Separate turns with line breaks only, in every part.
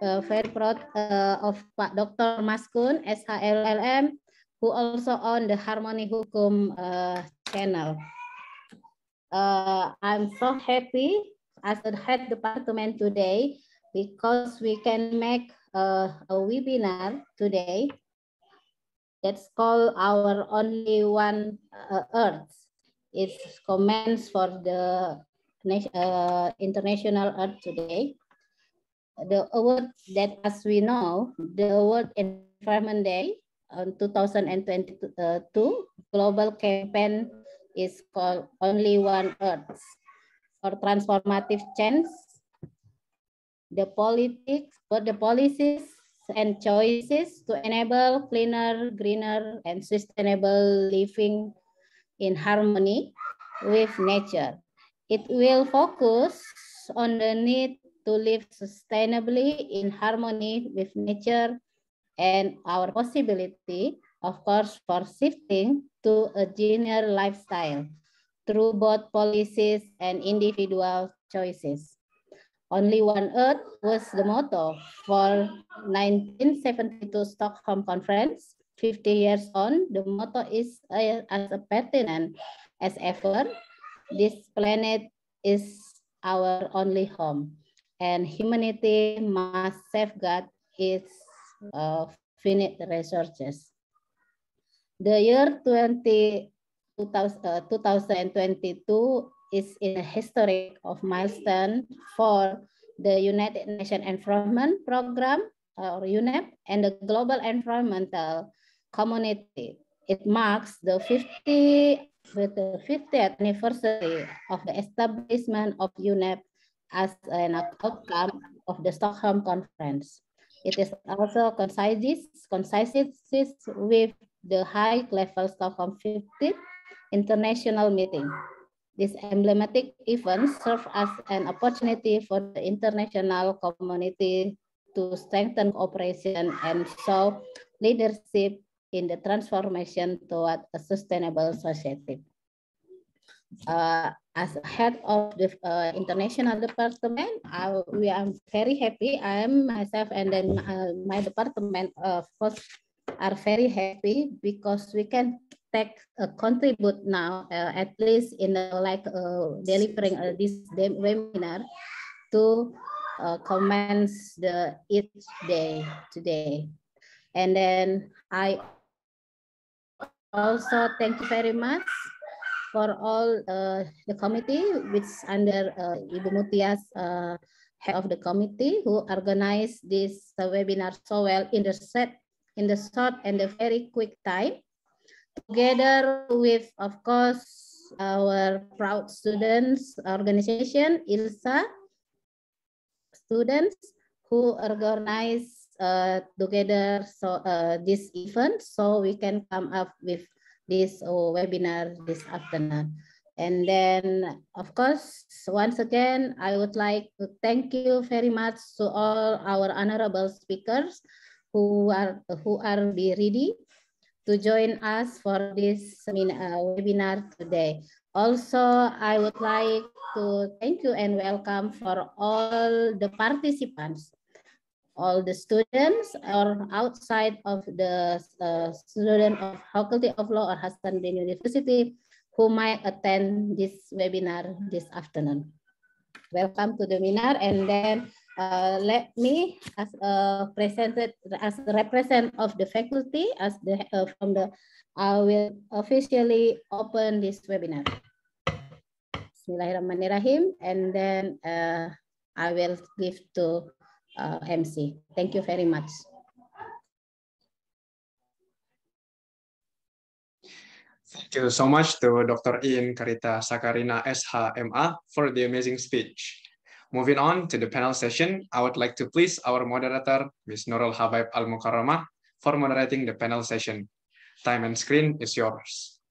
very proud of Pak Dr. Maskun, S.Si, LL.M, who also on the Harmony Hukum channel. I'm so happy as the head department today because we can make a webinar today that's called Our Only One Earth. It's comments for the International Earth Today. The award that, as we know, the World Environment Day on 2022 global campaign is called Only One Earth for transformative change. The policies and choices to enable cleaner, greener, and sustainable living in harmony with nature. It will focus on the need to live sustainably in harmony with nature and our possibility, of course, for shifting to a greener lifestyle through both policies and individual choices. Only One Earth was the motto for 1972 Stockholm Conference. 50 years on, the motto is as pertinent as ever. This planet is our only home, and humanity must safeguard its finite resources. The year 2022 is in a historic of milestone for the United Nations Environment Program, or UNEP, and the global environmental community. It marks the 50th anniversary of the establishment of UNEP as an outcome of the Stockholm Conference. It is also coincides with the high-level Stockholm 50th International Meeting. This emblematic event serves as an opportunity for the international community to strengthen cooperation and show leadership in the transformation toward a sustainable society. As head of the international department, we are very happy. I am myself and then my department, of course, are very happy because we can contribute now, at least in delivering this webinar to commence the each day today. And then I also thank you very much for all the committee, which under Ibu Mutia's head of the committee, who organized this webinar so well in the short and the very quick time, together with, of course, our proud students organization, ILSA students, who organize together this event, so we can come up with this webinar this afternoon. And then, of course, once again, I would like to thank you very much to all our honorable speakers who are be ready to join us for this webinar today. Also, I would like to thank you and welcome for all the participants, all the students or outside of the student of Faculty of Law or Hasanuddin University who might attend this webinar this afternoon. Welcome to the webinar, and then let me, as presented as the representative of the faculty, as the I will officially open this webinar. Bismillahirrahmanirrahim, and then I will give to MC. Thank you very much.
Thank you so much to Dr. Iin Karita Sakharina, SHMA, for the amazing speech. Moving on to the panel session, I would like to please our moderator, Ms. Nurul Habaib Al-Mukarramah, for moderating the panel session. Time and screen is yours.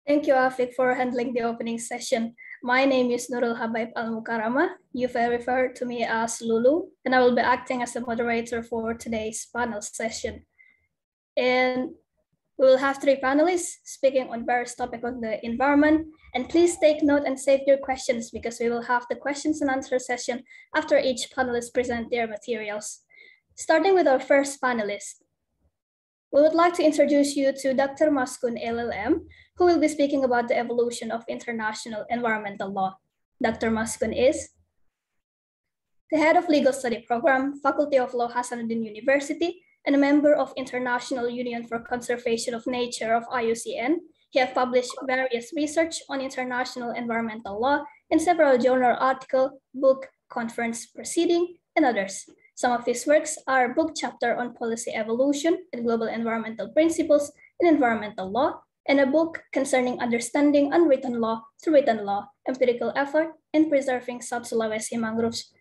Thank you, Afiq, for handling the opening session. My name is Nurul Habaib Al-Mukarramah. You've referred to me as Lulu, and I will be acting as the moderator for today's panel session. And we will have 3 panelists speaking on various topics on the environment And please take note and save your questions because we will have the questions and answer session after each panelist present their materials. Starting with our first panelist, we would like to introduce you to Dr. Maskun, LL.M, who will be speaking about the evolution of international environmental law. Dr. Maskun is the head of Legal Study Program, Faculty of Law, Hasanuddin University, and a member of International Union for Conservation of Nature of IUCN. He has published various research on international environmental law in several journal articles, book, conference, proceeding, and others. Some of his works are a book chapter on policy evolution and global environmental principles in environmental law, and a book concerning understanding unwritten law through written law, empirical effort in preserving Sub-Sulawesi mangroves,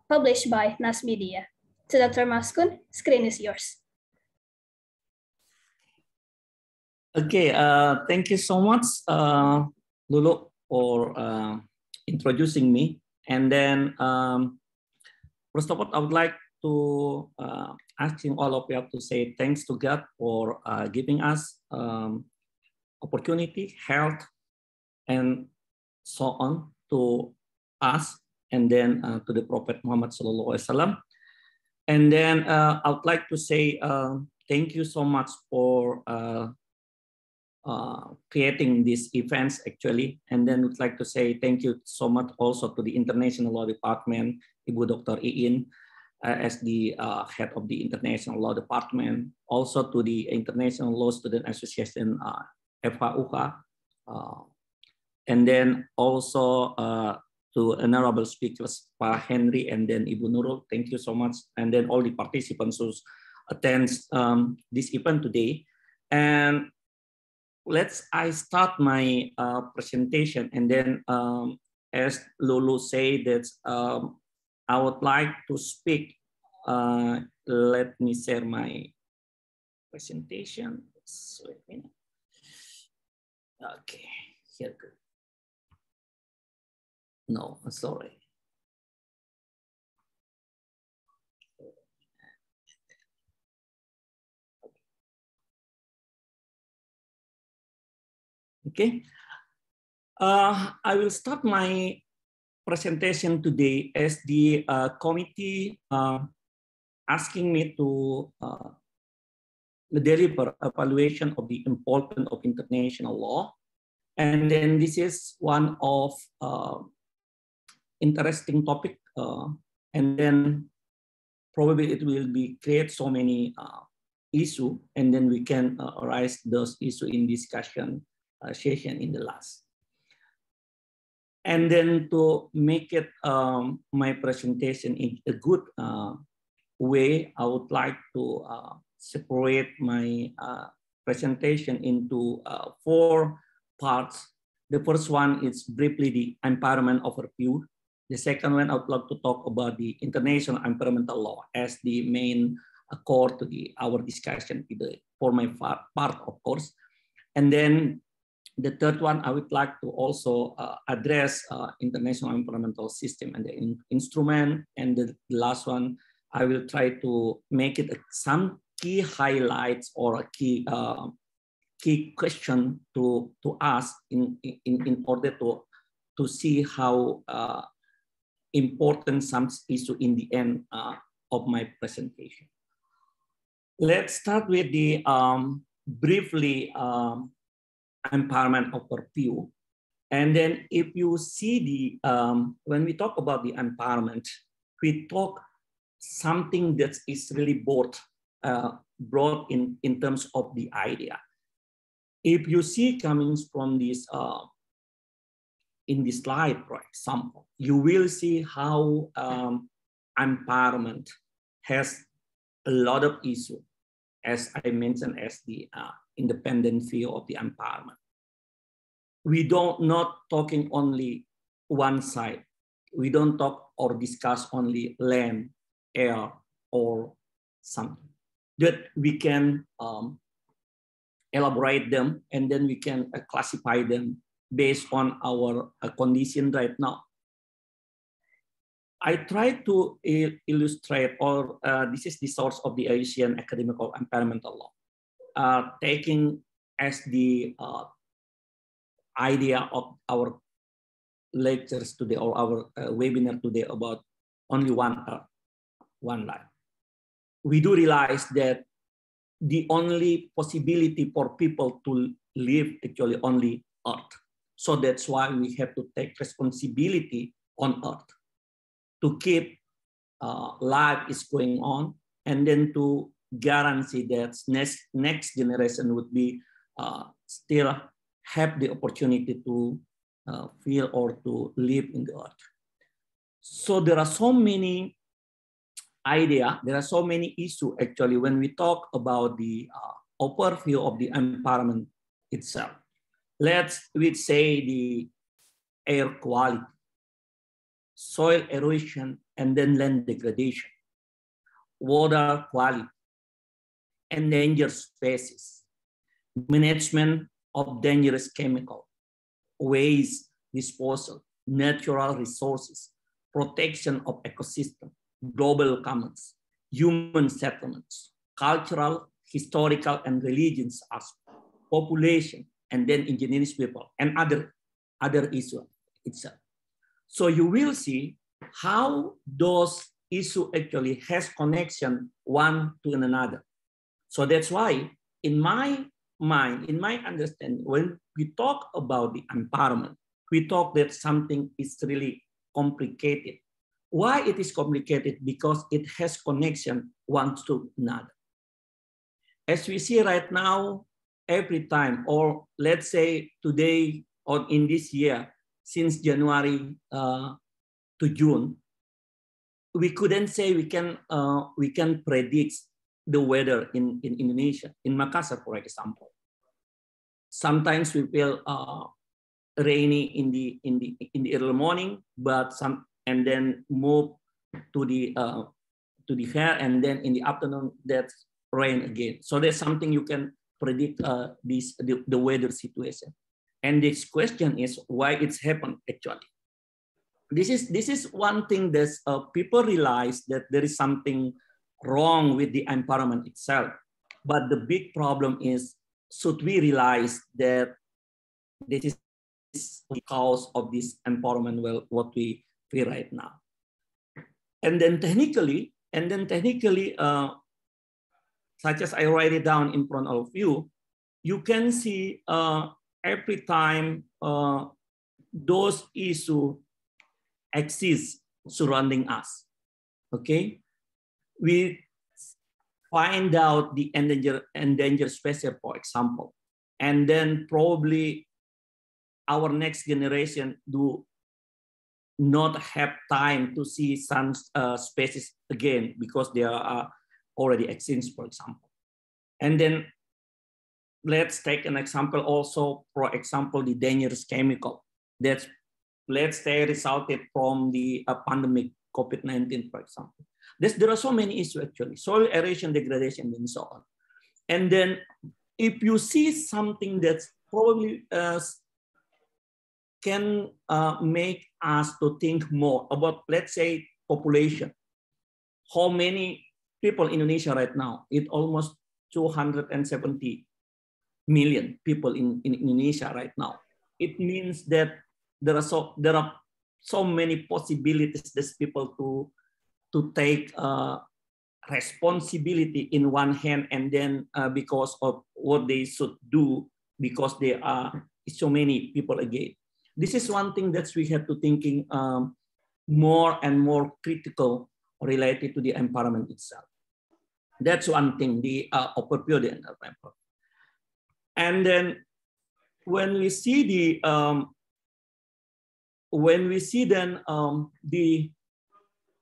published by NAS Media. To Dr. Maskun, screen is yours.
Okay, thank you so much, Lulu, for introducing me. And then, first of all, I would like to asking all of you to say thanks to God for giving us opportunity, health, and so on to us, and then to the Prophet Muhammad Sallallahu Alaihi Wasallam. And then I would like to say thank you so much for creating these events actually, and then would like to say thank you so much also to the International Law Department, Ibu Dr. Iin, as the head of the International Law Department, also to the International Law Student Association, FHUK, and then also to honorable speakers, Pak Henry, and then Ibu Nurul, thank you so much, and then all the participants who attend this event today. And I start my presentation, and then as Lulu said that I would like to speak. Let me share my presentation. Okay, here go. No, sorry. Okay, I will start my presentation today as the committee asking me to deliver evaluation of the importance of international law. And then this is one of interesting topic, and then probably it will be create so many issue, and then we can raise those issue in discussion session in the last. And then to make it my presentation in a good way, I would like to separate my presentation into 4 parts. The first one is briefly the environment overview. The second one, I would like to talk about the international environmental law as the main core to our discussion for my part, of course. And then the third one, I would like to also address international environmental system and the instrument. And the last one, I will try to make it some key highlights or a key question to ask in order to see how important some issue in the end of my presentation. Let's start with the briefly empowerment overview. And then if you see the, when we talk about the empowerment, we talk something that is really broad in terms of the idea. If you see coming from this, in this slide, for example, you will see how empowerment has a lot of issues, as I mentioned, as the independent view of the empowerment. We don't not talking only one side. We don't talk or discuss only land, air, or something. That we can elaborate them, and then we can classify them based on our condition right now. I try to illustrate, or this is the source of the Asian academical environmental law, taking as the idea of our lectures today or our webinar today about only one Earth, one life. We do realize that the only possibility for people to live actually only Earth. So that's why we have to take responsibility on Earth to keep life is going on, and then to guarantee that next generation would be still have the opportunity to feel or to live in the Earth. So there are so many ideas, there are so many issues actually when we talk about the overview of the environment itself. Let's say the air quality, soil erosion, and then land degradation, water quality, endangered species, management of dangerous chemical, waste disposal, natural resources, protection of ecosystem, global commons, human settlements, cultural, historical, and religious aspects, population, and then indigenous people, and other issues itself. So you will see how those issues actually has connection one to another. So that's why in my mind, in my understanding, when we talk about the environment, we talk that something is really complicated. Why it is complicated? Because it has connection one to another. As we see right now, every time, or let's say today or in this year, since January to June, we couldn't say we can predict the weather in Indonesia, in Makassar, for example. Sometimes we feel rainy in the early morning, but and then move to the hair, and then in the afternoon that's rain again. So there's something you can predict the weather situation. And this question is why it's happened actually. This is one thing that people realize that there is something wrong with the environment itself. But the big problem is, should we realize that this is the cause of this environment, well, what we feel right now. And then technically, such as I write it down in front of you, you can see every time those issues exist surrounding us, okay? We find out the endangered species, for example, and then probably our next generation do not have time to see some species again because they are already extinct, for example. And then let's take an example also, for example, the dangerous chemical that's, let's say, resulted from the pandemic COVID-19, for example. There are so many issues actually, soil erosion, degradation, and so on. And then if you see something that's probably can make us to think more about, let's say, population. How many people in Indonesia right now? It's almost 270 million people in Indonesia right now. It means that there are so many possibilities that people to take responsibility in one hand, and then because of what they should do, because there are so many people again. This is one thing that we have to thinking more and more critical related to the environment itself. That's one thing, the overview of the environment. And then when we see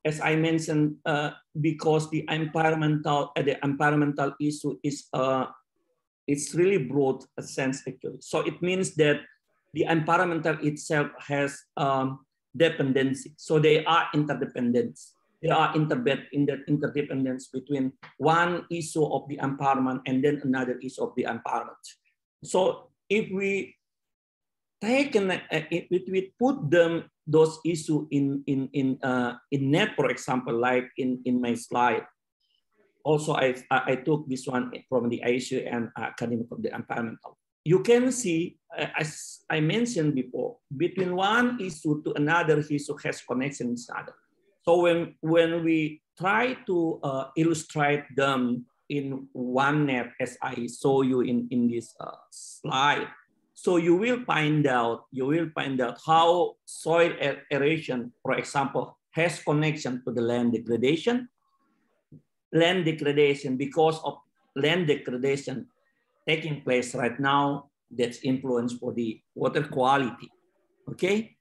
as I mentioned, because the environmental issue is it's really broad a sense actually. So it means that the environmental itself has dependency. So they are interdependence. There are interdependence between one issue of the environment and then another issue of the environment. So if we take if we put those issues in net, for example, like in my slide. Also, I took this one from the issue and academic of the environmental. you can see, as I mentioned before, between one issue to another issue has connection with other. So when we try to illustrate them in one net, as I show you in this slide, so you will find out how soil erosion, for example, has connection to the land degradation. Land degradation, because of land degradation taking place right now, that's influence for the water quality, okay?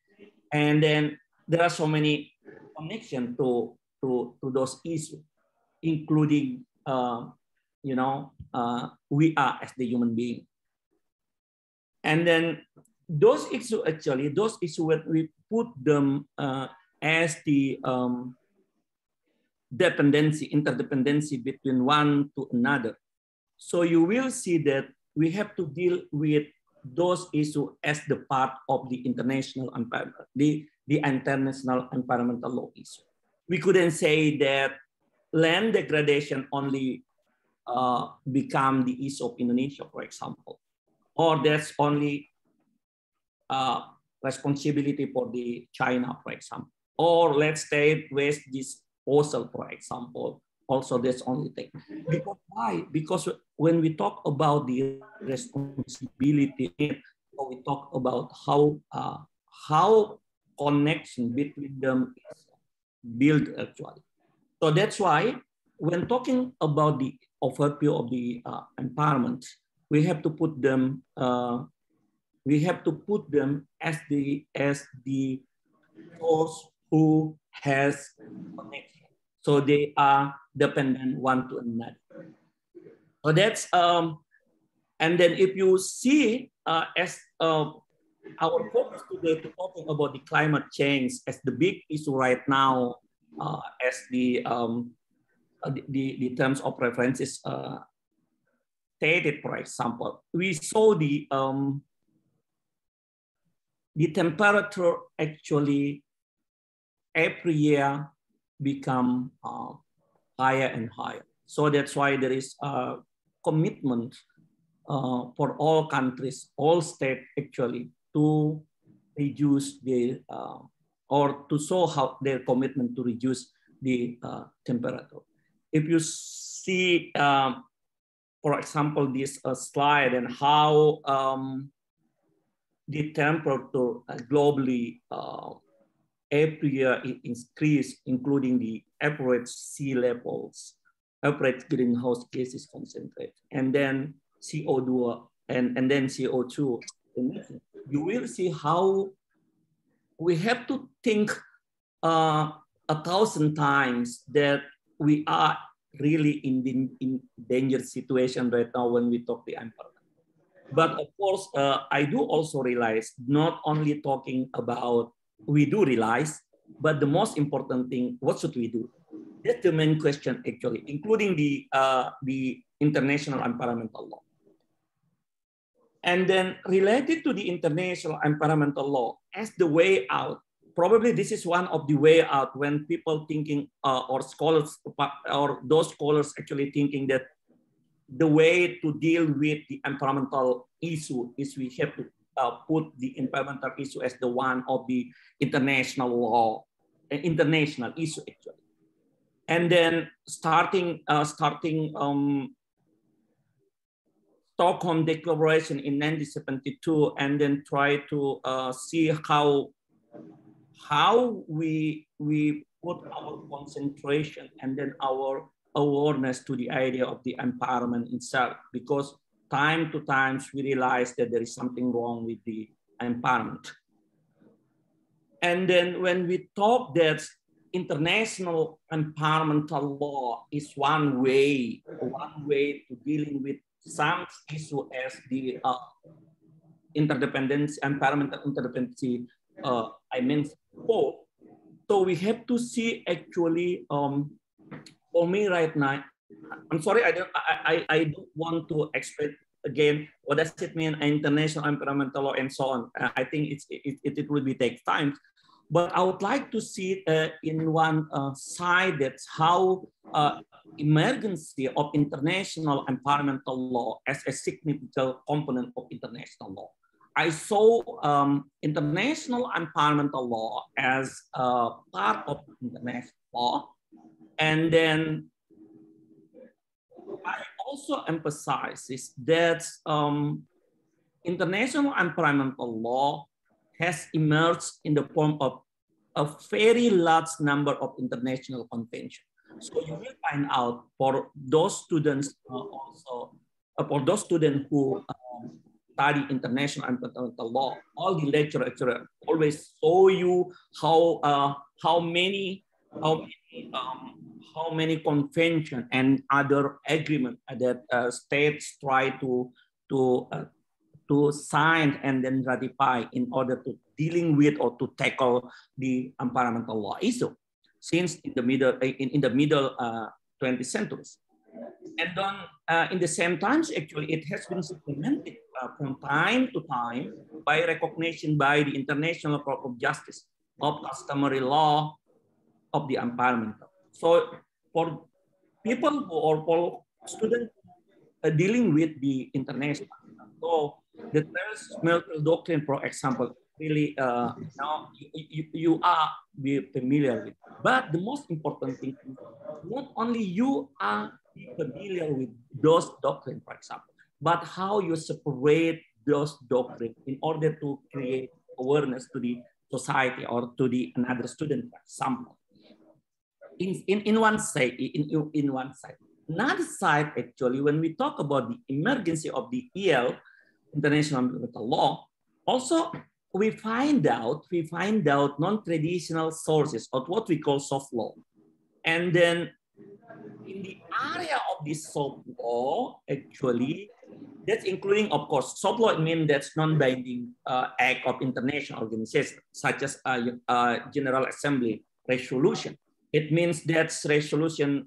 And then there are so many connections to those issues, including, we are as the human being. And then those issues, actually, when we put them as the interdependency between one to another. So you will see that we have to deal with those issues as the part of the international environmental law issue. We couldn't say that land degradation only become the issue of Indonesia, for example, or that's only responsibility for the China, for example, or let's say waste disposal, for example. Also, that's only thing. Because why? Because when we talk about the responsibility, we talk about how connection between them is built actually. So that's why when talking about the overview of the empowerment, we have to put them as the source who has connection. So they are dependent one to another. So that's and then if you see as our focus today to talking about the climate change as the big issue right now, as the terms of references stated, for example, we saw the temperature actually every year become higher and higher. So that's why there is a commitment for all countries, all states actually, to reduce the or to show how their commitment to reduce the temperature. If you see, for example, this slide and how the temperature globally every year it increases, including the average sea levels, average greenhouse gases concentrate, and then CO2 and then CO2. You will see how we have to think 1,000 times that we are really in danger situation right now when we talk the environment. But of course, I do also realize not only talking about, we do realize, but the most important thing, what should we do? That's the main question actually, including the international environmental law. And then related to the international environmental law as the way out, probably this is one of the way out when people thinking or scholars or those scholars actually thinking that the way to deal with the environmental issue is we have to put the environmental issue as the one of the international law, international issue actually. And then starting Stockholm Declaration in 1972, and then try to see how we put our concentration and then our awareness to the idea of the empowerment itself, because time to time we realize that there is something wrong with the empowerment. And then when we talk that international environmental law is one way to dealing with some issue as the interdependence, environmental interdependency I mentioned before. So we have to see actually, for me right now, I'm sorry, I don't want to explain again what does it mean international environmental law and so on. I think it will be take time, But I would like to see it in one side, that's how emergency of international environmental law as a significant component of international law. I saw international environmental law as part of international law. And then I also emphasize is that international environmental law has emerged in the form of a very large number of international conventions. So you will find out for those students also, for those students who study international environmental law, all the lecturers always show you how many conventions and other agreements that states try to sign and then ratify in order to dealing with or to tackle the environmental law issue since in the middle 20th century. And then in the same times, actually, it has been supplemented from time to time by recognition by the International Court of Justice of customary law of the environment. So for people who or for students dealing with the international, so the smelter doctrine, for example, really now you are familiar with. But the most important thing is not only you are familiar with those doctrines, for example, but how you separate those doctrines in order to create awareness to the society or to the another student, for example. In one side, another side, actually, when we talk about the emergency of the IL, international environmental law, also we find out non-traditional sources of what we call soft law. And then in the area of this soft law, actually, that's including, of course, soft law means that's non-binding act of international organizations, such as General Assembly resolution. It means that resolution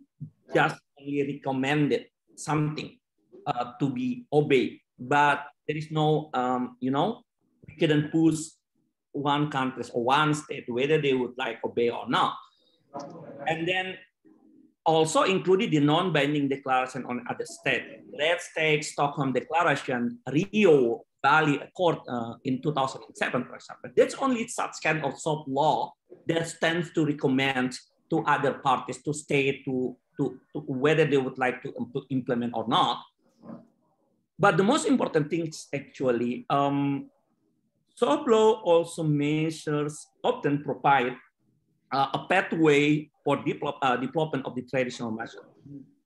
just only recommended something to be obeyed, but there is no, we couldn't push one country or one state whether they would like obey or not. And then also included the non-binding declaration on other states. Let's take Stockholm Declaration, Rio Valley Accord in 2007, for example. That's only such kind of soft law that stands to recommend to other parties to state to whether they would like to implement or not. But the most important thing is actually, soft law also measures often provide a pathway for development of the traditional measure,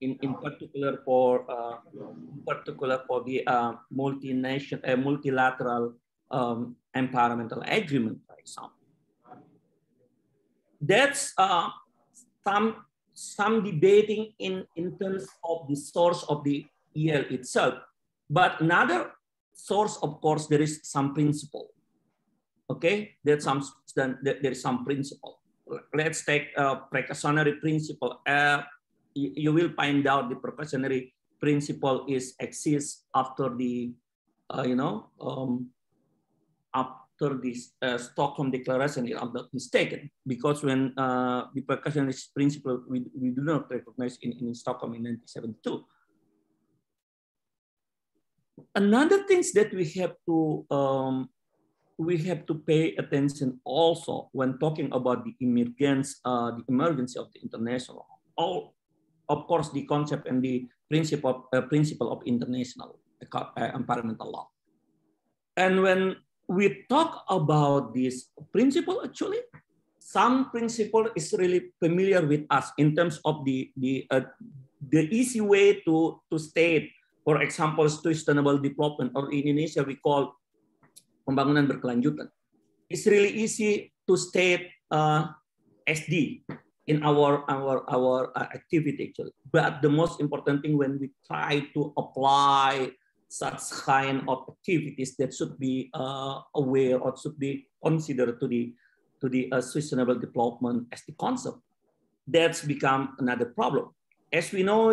in particular for the multilateral environmental agreement, for example. That's some debating in terms of the source of the EL itself. But another source, of course, there is some principle. Okay, there is some principle. Let's take a precautionary principle. You will find out the precautionary principle exists after the after this Stockholm Declaration, if I'm not mistaken, because when the precautionary principle we do not recognize in Stockholm in 1972. Another things that we have to pay attention also when talking about the emergence of the international. Of course, the concept and the principle of international environmental law. And when we talk about this principle, actually, some principle is really familiar with us in terms of the easy way to state. For example, sustainable development, or in Indonesia we call pembangunan berkelanjutan. It's really easy to state SD in our activity, actually. But the most important thing when we try to apply such kind of activities that should be aware or should be considered to the sustainable development as the concept, that's become another problem. As we know,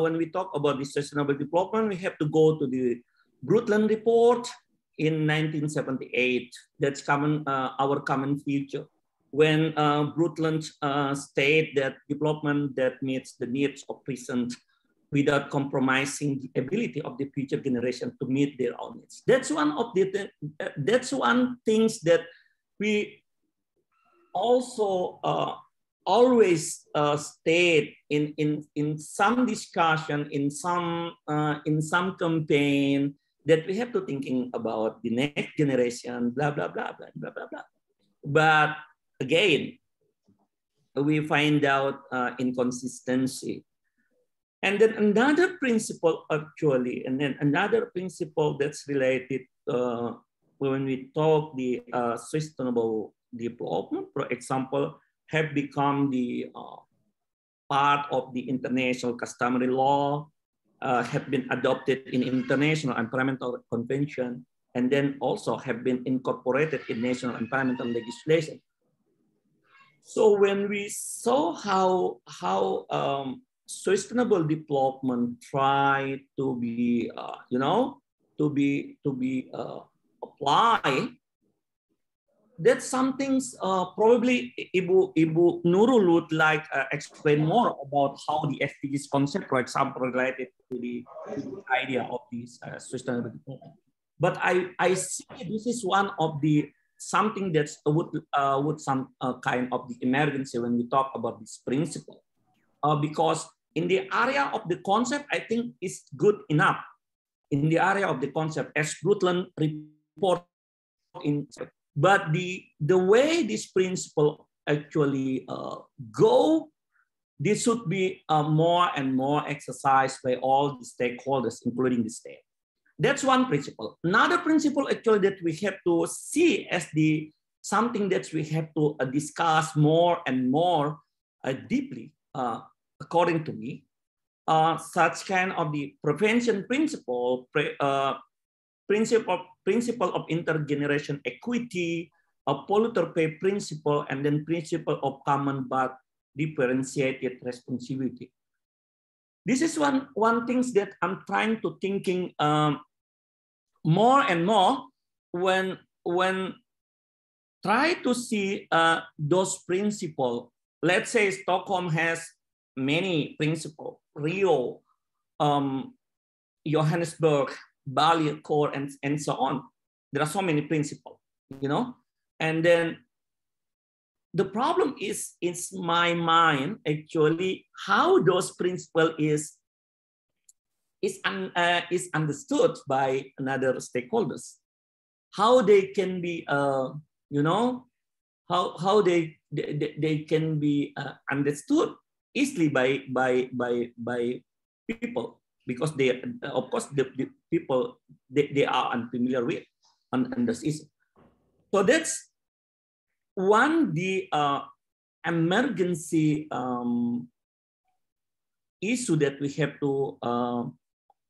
when we talk about the sustainable development, we have to go to the Brundtland report in 1978. That's our common future. when Brundtland state that development that meets the needs of present without compromising the ability of the future generation to meet their own needs. That's one of the things that we also always state in some discussion, in some campaign, that we have to thinking about the next generation, blah blah blah blah blah blah blah. But again, we find out inconsistency. And then another principle actually, and then another principle that's related when we talk the sustainable development, for example, have become the part of the international customary law, have been adopted in international environmental convention, and then also have been incorporated in national environmental legislation. So when we saw how sustainable development try to be, applied, that's something probably Ibu Nurul would like explain more about how the SDGs concept, for example, related to the idea of this sustainable development. But I see this is one of the something that's would some kind of the emergency when we talk about this principle, because in the area of the concept, I think it's good enough. In the area of the concept, as Brundtland report in, but the way this principle actually go, this should be more and more exercised by all the stakeholders, including the state. That's one principle. Another principle actually that we have to see as the something that we have to discuss more and more deeply, according to me, such kind of the prevention principle, principle of intergeneration equity, a polluter pay principle, and then principle of common but differentiated responsibility. This is one things that I'm trying to thinking more and more when try to see those principles. Let's say Stockholm has many principles, Rio, Johannesburg, Bali Accord, and so on. There are so many principles, and then the problem is my mind actually how those principles is understood by another stakeholders, how they can be how they can be understood easily by people, because they, of course, the people they are unfamiliar with on this issue. So that's one the emergency issue that we have to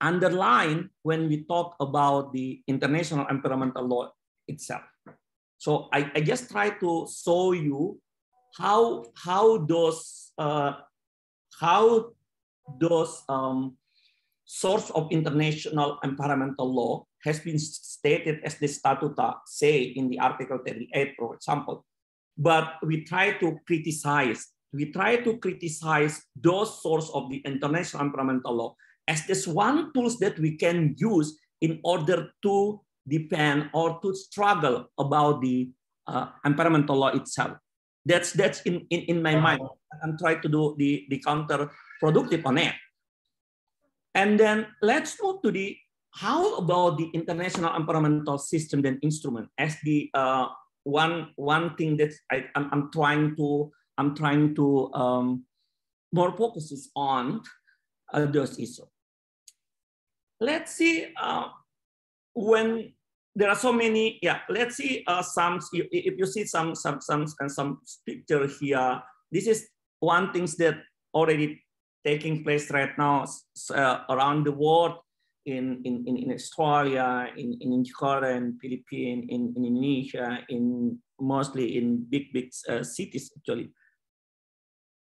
underline when we talk about the international environmental law itself. So I just try to show you how those source of international environmental law has been stated as the Statuta say in the Article 38, for example. But we try to criticize those source of the international environmental law as this one tools that we can use in order to defend or to struggle about the environmental law itself. That's in my mind. I'm trying to do the counterproductive on it. And then let's move to the how about the international environmental system and instrument as the one thing that I'm trying to more focuses on those issues. Let's see when there are so many. Yeah, let's see some. If you see some picture here, this is one things that already taking place right now around the world in Australia, in Jakarta, in Philippines, in Indonesia, mostly in big cities actually.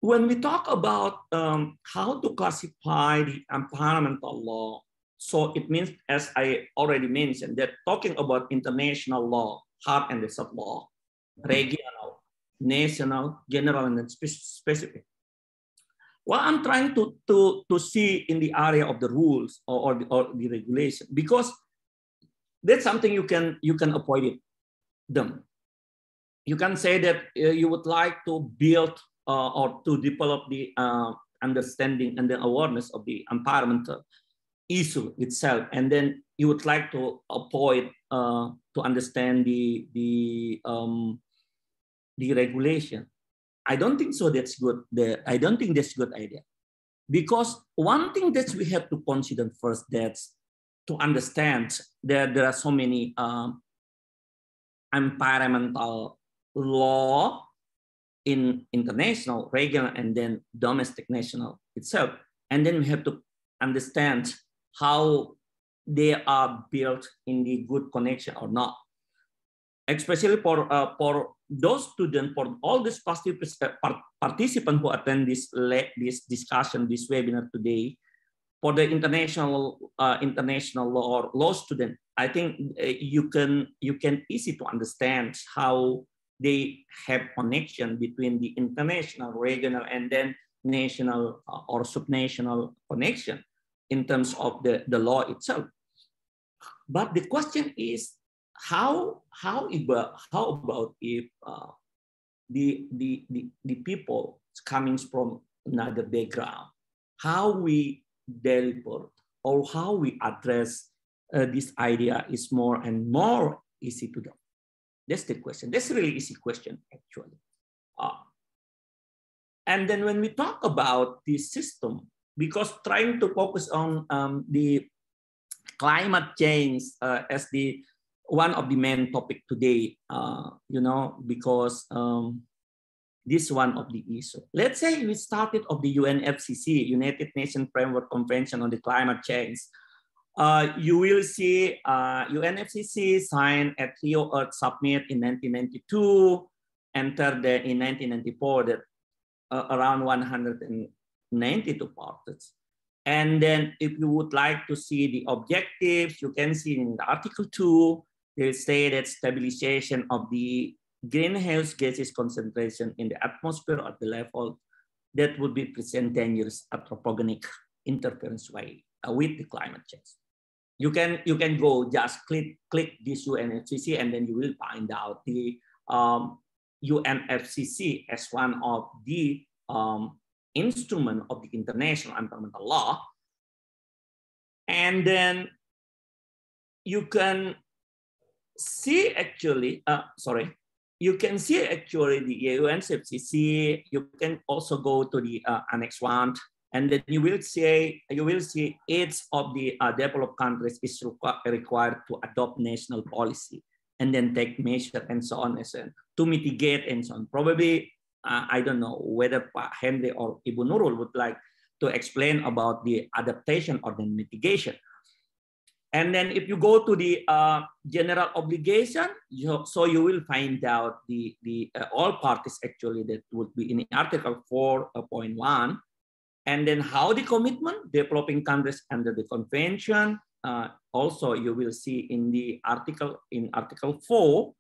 When we talk about how to classify the environmental law, so it means, as I already mentioned, that talking about international law, hard and soft law, regional, national, general, and then specific. Well, I'm trying to see in the area of the rules or the regulation, because that's something you can avoid it. You can say that you would like to build or to develop the understanding and the awareness of the environmental issue itself, and then you would like to avoid to understand the regulation. I don't think so. That's good. I don't think that's a good idea, because one thing that we have to consider first, that's to understand that there are so many environmental law in international, regional, and then domestic national itself. And then we have to understand how they are built in the good connection or not. Especially for those students, for all these participants who attend this discussion, this webinar today, for the international law or law student, I think you can easy to understand how they have connection between the international, regional, and then national or subnational connection in terms of the law itself. But the question is, how about if the people coming from another background, how we deliver or how we address this idea is more and more easy to do. That's the question. That's a really easy question, actually. And then when we talk about this system, because trying to focus on the climate change as the one of the main topic today, because this is one of the issue. Let's say we started of the UNFCCC, United Nations Framework Convention on the Climate Change. You will see UNFCCC signed at Rio Earth Summit in 1992, entered in 1994 that around 192 parties. And then if you would like to see the objectives, you can see in the Article 2, they say that stabilization of the greenhouse gases concentration in the atmosphere at the level that would be present dangerous anthropogenic interference with the climate change. You can go just click this UNFCCC, and then you will find out the UNFCCC as one of the instrument of the international environmental law. And then you can see actually, you can see actually the UNFCCC. You can also go to the Annex 1, and then you will see each of the developed countries is required to adopt national policy and then take measure and so on and so on to mitigate and so on. Probably, I don't know whether Pak Henry or Ibu Nurul would like to explain about the adaptation or the mitigation. And then if you go to the general obligation, so you will find out the all parties actually that would be in Article 4.1. And then how the commitment, developing countries under the convention. Also, you will see in the Article 4,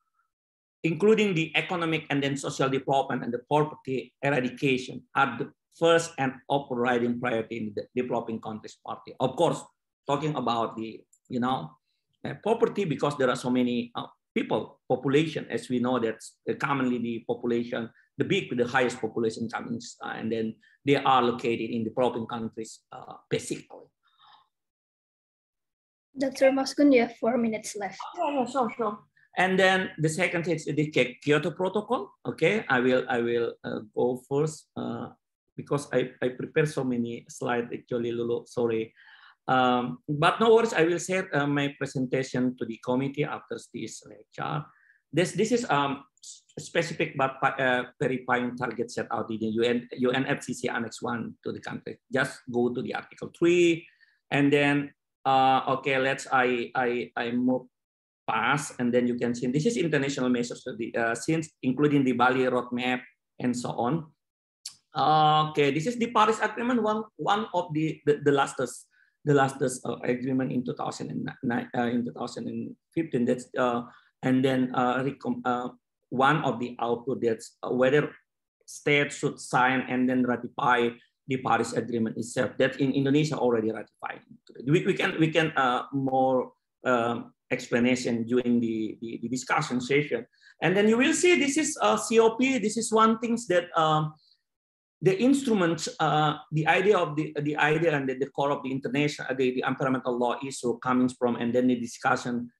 including the economic and then social development and the poverty eradication are the first and overriding priority in the developing countries party. Of course, talking about the poverty, because there are so many population, as we know that commonly the population, the highest population comes, and then they are located in developing countries, basically.
Dr. Maskun, you have 4 minutes left.
Oh, sure. And then the second is the Kyoto Protocol. Okay, I will go first because I prepared so many slides actually, Lulu. Sorry. But no worries, I will share my presentation to the committee after this lecture. This is specific but verifying target set out in the UNFCCC Annex 1 to the country. Just go to the Article 3, and then okay, I move past, and then you can see this is international measures to the since including the Bali roadmap and so on. Okay, this is the Paris Agreement, one of the latest agreement in 2015. That's and then one of the output that's whether states should sign and then ratify the Paris Agreement itself. That in Indonesia already ratified. We can more explanation during the discussion session. And then you will see this is COP. This is one thing that the instruments, the idea of the idea and the core of the international, the environmental law issue comes from, and then the discussion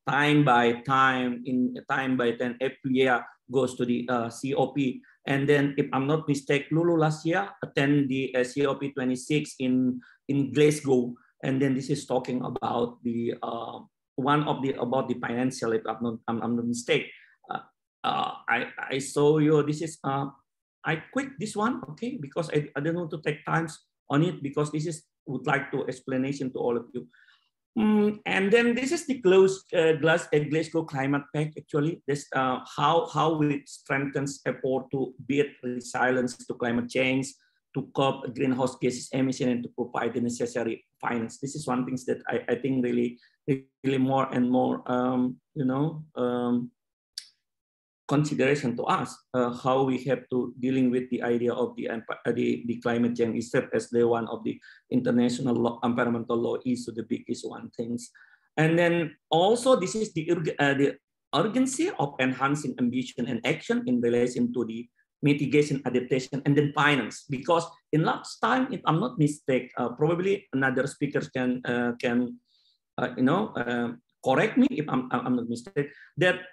time by time, every year goes to the COP. And then, if I'm not mistaken, Lulu last year attend the COP 26 in Glasgow, and then this is talking about the about the financial. If I'm not mistaken, I saw you. This is I quit this one, okay, because I don't want to take time on it, because this is would like to explanation to all of you. And then this is the Glasgow Climate Pact. Actually, this how it strengthens effort to build resilience to climate change, to curb greenhouse gases emission, and to provide the necessary finance. This is one thing that I think really more and more consideration to us, how we have to dealing with the idea of the climate change itself as the one of the international law, environmental law issue, the biggest one things. And then also this is the urgency of enhancing ambition and action in relation to the mitigation, adaptation, and then finance. Because in last time, if I'm not mistaken, probably another speaker can correct me if I'm not mistaken, that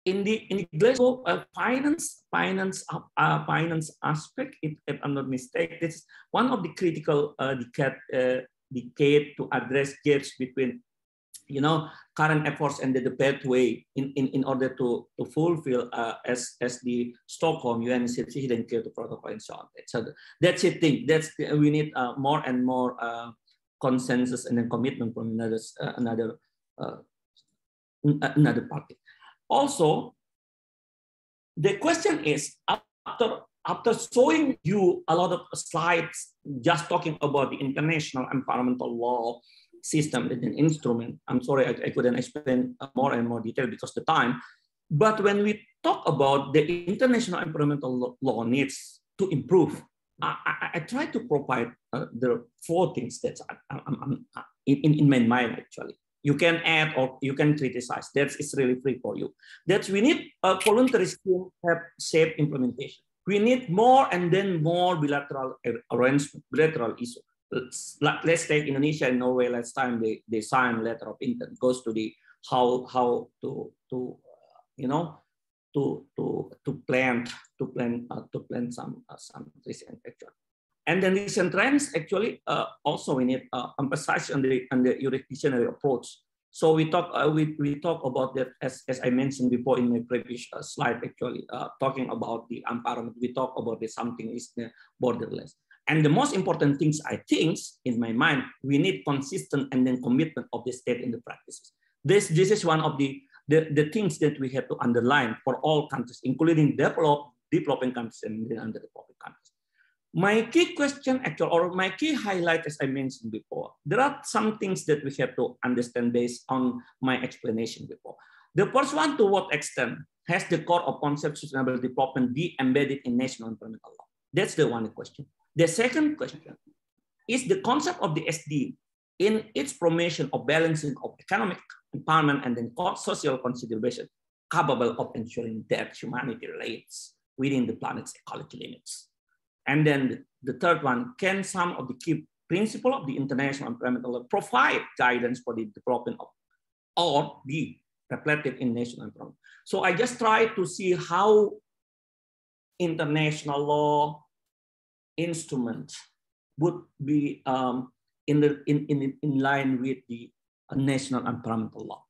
in the Glasgow finance aspect, if I'm not mistaken, this is one of the critical decade to address gaps between current efforts and the pathway in order to fulfill as the Stockholm UN Certificate and Kyoto Protocol and so on. So that's it thing. We need more and more consensus and then commitment from another party. Also, the question is, after showing you a lot of slides just talking about the international environmental law system and an instrument, I'm sorry I couldn't explain more and more detail because of the time. But when we talk about the international environmental law needs to improve, I try to provide the four things that in my mind actually. You can add or you can criticize. It's really free for you. That we need a voluntary scheme have safe implementation. We need more and then more bilateral arrangement, bilateral issue. Let's take Indonesia and Norway. Last time they signed letter of intent. Goes to the how to plant some trees and actually. And then recent trends actually also we need emphasize on the jurisdictional approach. So we talk about that as I mentioned before in my previous slide actually talking about the environment. We talk about the something is the borderless. And the most important things I think in my mind we need consistent and then commitment of the state in the practices. This is one of the things that we have to underline for all countries, including developing countries and underdeveloping countries. My key question actually, or my key highlight, as I mentioned before, there are some things that we have to understand based on my explanation before. The first one, to what extent has the core of concept of sustainable development be embedded in national environmental law? That's the one question. The second question is the concept of the SD in its promotion of balancing of economic empowerment and then social consideration capable of ensuring that humanity lives within the planet's ecological limits. And then the third one, can some of the key principles of the international environmental law provide guidance for the development of or be reflected in national environment? So I just try to see how international law instruments would be in line with the national environmental law.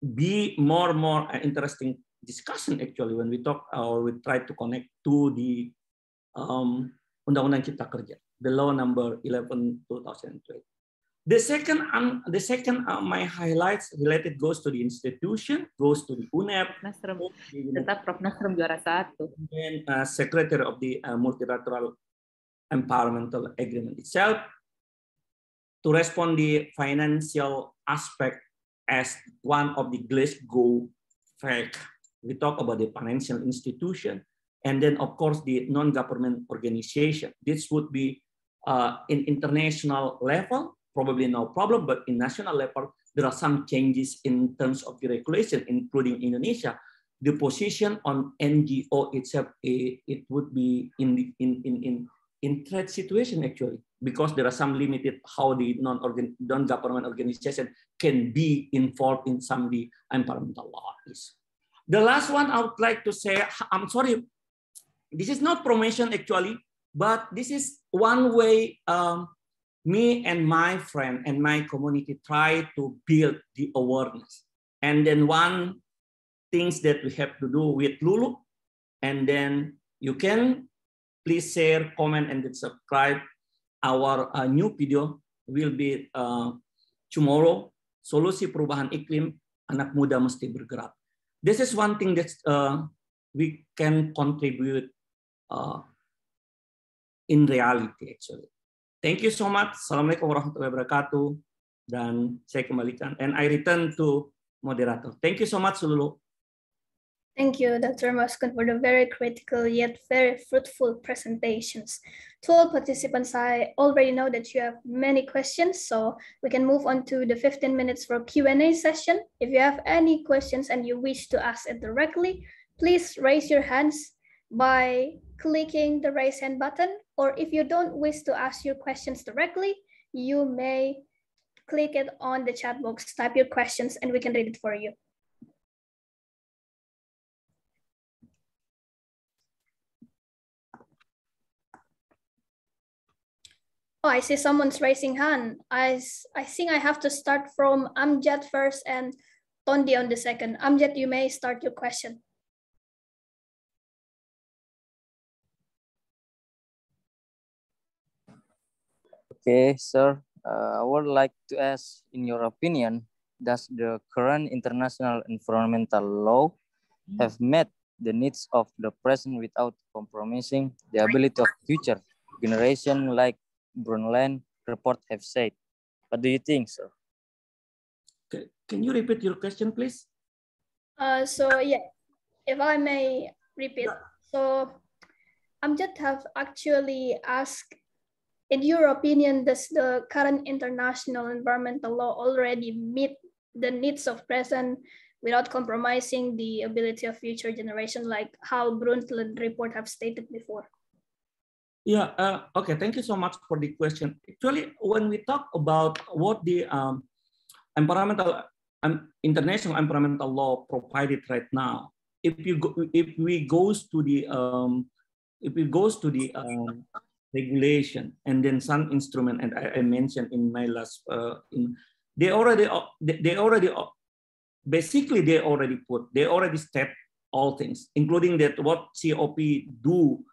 Be more and more interesting discussion actually when we talk or we try to connect to the Undang-Undang Cipta Kerja, the law number 11/2012. The second my highlights related goes to the institution, goes to the UNEP,
tetap Prof. Nasrem juara satu.
And Secretary of the Multilateral Environmental Agreement itself. To respond the financial aspect as one of the Glasgow fact, we talk about the financial institution, and then of course the non-government organization. This would be in international level, probably no problem, but in national level, there are some changes in terms of the regulation, including Indonesia. The position on NGO itself, it would be in threat situation actually, because there are some limited how the non-government organization can be involved in some of the environmental laws. The last one I would like to say, I'm sorry, this is not promotion actually, but this is one way me and my friend and my community try to build the awareness. And then one things that we have to do with Lulu, and then you can please share, comment, and then subscribe. Our new video will be tomorrow, Solusi Perubahan Iklim, Anak Muda Mesti Bergerak. This is one thing that we can contribute in reality actually. Thank you so much. Assalamualaikum warahmatullahi wabarakatuh. Dan saya kembalikan. And I return to moderator. Thank you so much, Lulu.
Thank you, Dr. Maskun, for the very critical yet very fruitful presentations. To all participants, I already know that you have many questions, so we can move on to the 15 minutes for Q&A session. If you have any questions and you wish to ask it directly, please raise your hands by clicking the raise hand button, or if you don't wish to ask your questions directly, you may click it on the chat box, type your questions, and we can read it for you. Oh, I see someone's raising hand. I think I have to start from Amjad first and Tondi on the second. Amjad, you may start your question.
Okay, sir. I would like to ask, in your opinion, does the current international environmental law have met the needs of the present without compromising the ability of future generation, like Brundtland report have said? What do you think, sir?
Okay. Can you repeat your question, please?
So yeah, if I may repeat. So Amjad have actually asked, in your opinion, does the current international environmental law already meet the needs of present without compromising the ability of future generation, like how Brundtland report have stated before?
Yeah, okay, thank you so much for the question. Actually, when we talk about what the international environmental law provided right now, if we goes to the regulation and then some instrument, and I mentioned in my last they already state all things, including that what COP do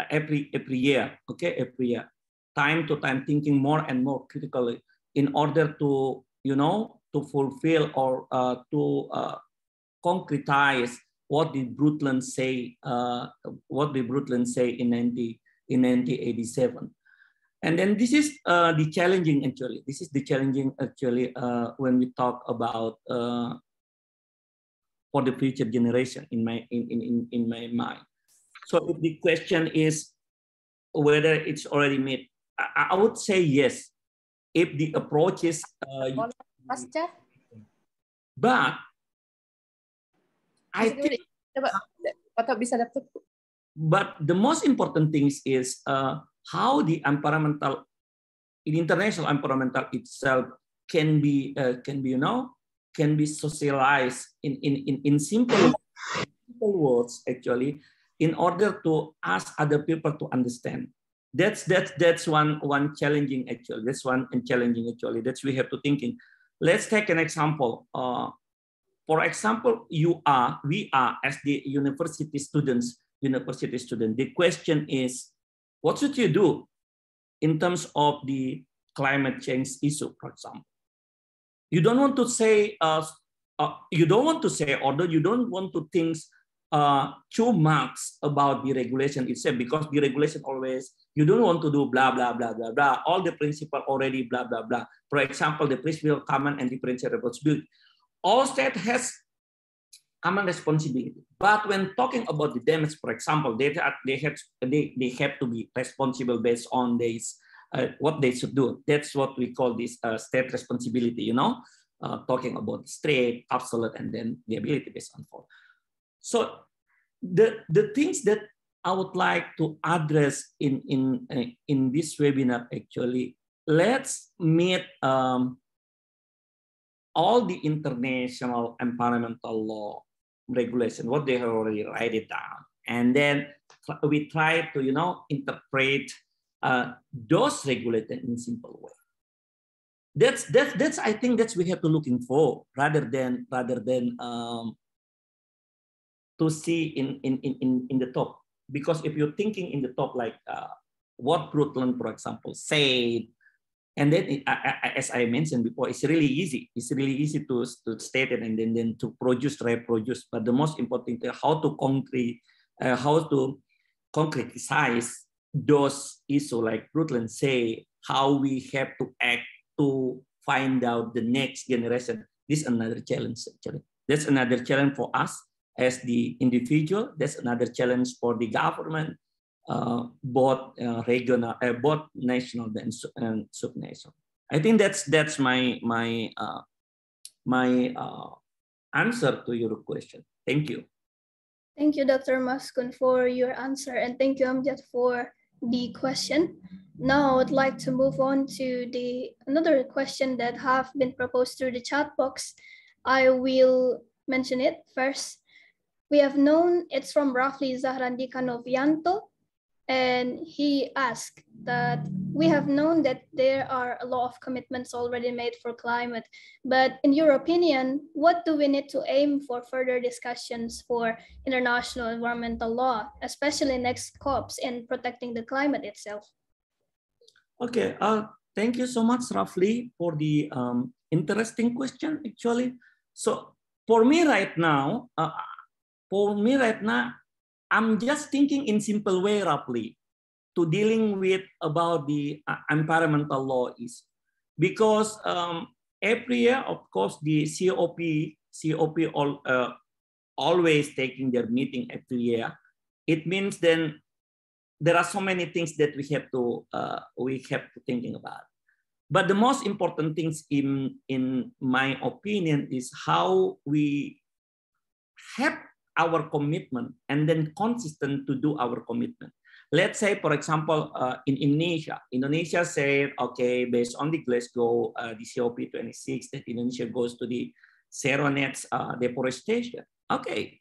every year, okay, every year, time to time thinking more and more critically in order to, you know, to fulfill or to concretize what the Brundtland say in 1987. And then this is the challenging actually. This is the challenging actually when we talk about for the future generation in my mind. So if the question is whether it's already made, I would say yes. If the approach is, but I think, but the most important thing is how the international environmental itself can be socialized in simple words actually, in order to ask other people to understand. That's one challenging actually. That's one challenging actually. That's we have to thinking. Let's take an example. For example, we are as the university students. The question is, what should you do in terms of the climate change issue, for example? You don't want to say, although you don't want to think too much about the regulation itself, because the regulation always, you don't want to do blah, blah, blah, blah, blah. All the principle already blah, blah, blah. For example, the principle of common and differential responsibility. All state has common responsibility. But when talking about the damage, for example, they have to be responsible based on this, what they should do. That's what we call this state responsibility, you know, talking about state, absolute, and then the ability based on form. So the things that I would like to address in this webinar, actually, let's meet all the international environmental law regulation, what they have already write it down. And then we try to, you know, interpret those regulated in simple way. That's I think that's we have to looking for rather than to see in the top. Because if you're thinking in the top, like what Brundtland, for example, said, and then as I mentioned before, it's really easy. It's really easy to state it and then to produce, reproduce. But the most important thing, how to concretize those issues, like Brundtland say, how we have to act to find out the next generation. This is another challenge, actually. That's another challenge for us as the individual. That's another challenge for the government, both regional, both national and subnational. I think that's my answer to your question. Thank you.
Thank you, Dr. Maskun, for your answer, and thank you, Amjad, for the question. Now, I would like to move on to another question that have been proposed through the chat box. I will mention it first. We have known it's from Rafli Zahrandika Novianto, and he asked that we have known that there are a lot of commitments already made for climate, but in your opinion, what do we need to aim for further discussions for international environmental law, especially next COPs in protecting the climate itself?
Okay, thank you so much, Rafli, for the interesting question, actually. So for me right now, I'm just thinking in simple way, roughly, to dealing with about the environmental law is because every year, of course, the COP always taking their meeting every year. It means then there are so many things that we have to thinking about. But the most important things in my opinion is how we have our commitment and then consistent to do our commitment. Let's say, for example, in Indonesia said, okay, based on the Glasgow, the COP26, that Indonesia goes to the zero net deforestation. Okay,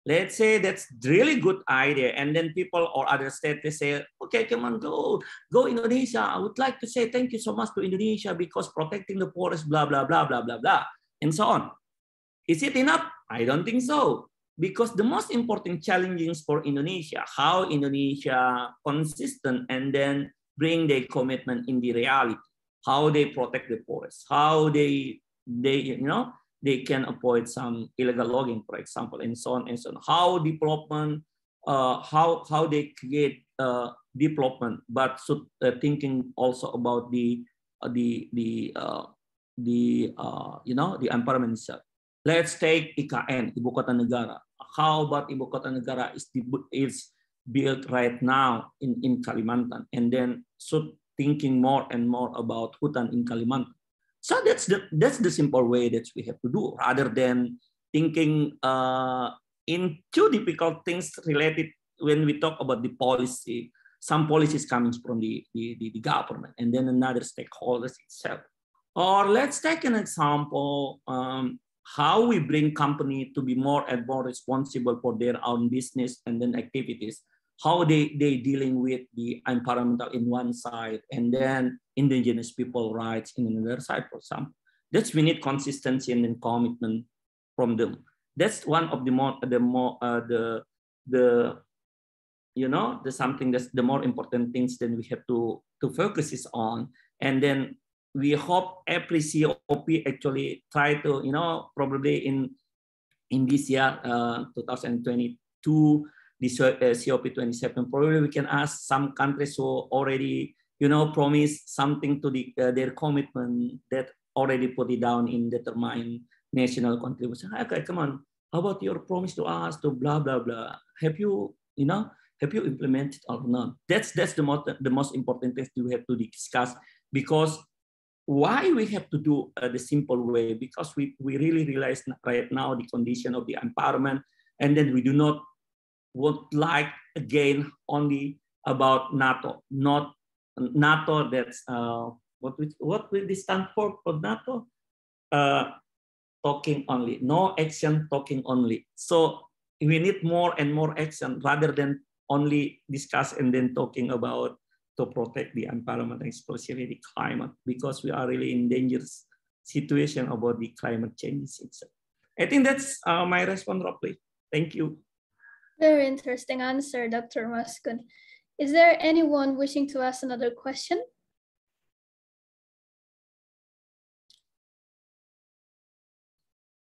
let's say that's really good idea. And then people or other states, they say, okay, come on, go Indonesia. I would like to say thank you so much to Indonesia because protecting the forest, blah, blah, blah, blah, blah, blah, and so on. Is it enough? I don't think so. Because the most important challenges for Indonesia, how Indonesia consistent and then bring their commitment in the reality, how they protect the forest, how they can avoid some illegal logging, for example, and so on and so on. How development, how they create development, but so, thinking also about the environment itself. Let's take IKN, Ibu Kota Negara. How about Ibu Kota Negara is built right now in Kalimantan, and then so thinking more and more about hutan in Kalimantan. So that's the simple way that we have to do, rather than thinking in too difficult things related when we talk about the policy. Some policies coming from the government, and then another stakeholders itself. Or let's take an example. How we bring company to be more and more responsible for their own business and then activities, how they dealing with the environmental in one side and then indigenous people rights in another side, for example. That's we need consistency and then commitment from them. That's one of the something that's the more important things that we have to focus is on. And then we hope every COP actually try to, probably in this year, 2022, this COP27, probably we can ask some countries who already, promise something to their commitment that already put it down in determined national contribution. Okay, come on, about your promise to us to blah, blah, blah. Have you implemented or not? That's the most important thing we have to discuss, because why we have to do the simple way, because we really realize right now the condition of the empowerment, and then we do not would like again only about NATO, not NATO. That's what will this stand for NATO? Talking only, no action, talking only. So we need more and more action rather than only discuss and then talking about to protect the environment, especially the climate, because we are really in dangerous situation about the climate changes itself. I think that's my response, roughly. Thank you.
Very interesting answer, Dr. Maskun. Is there anyone wishing to ask another question?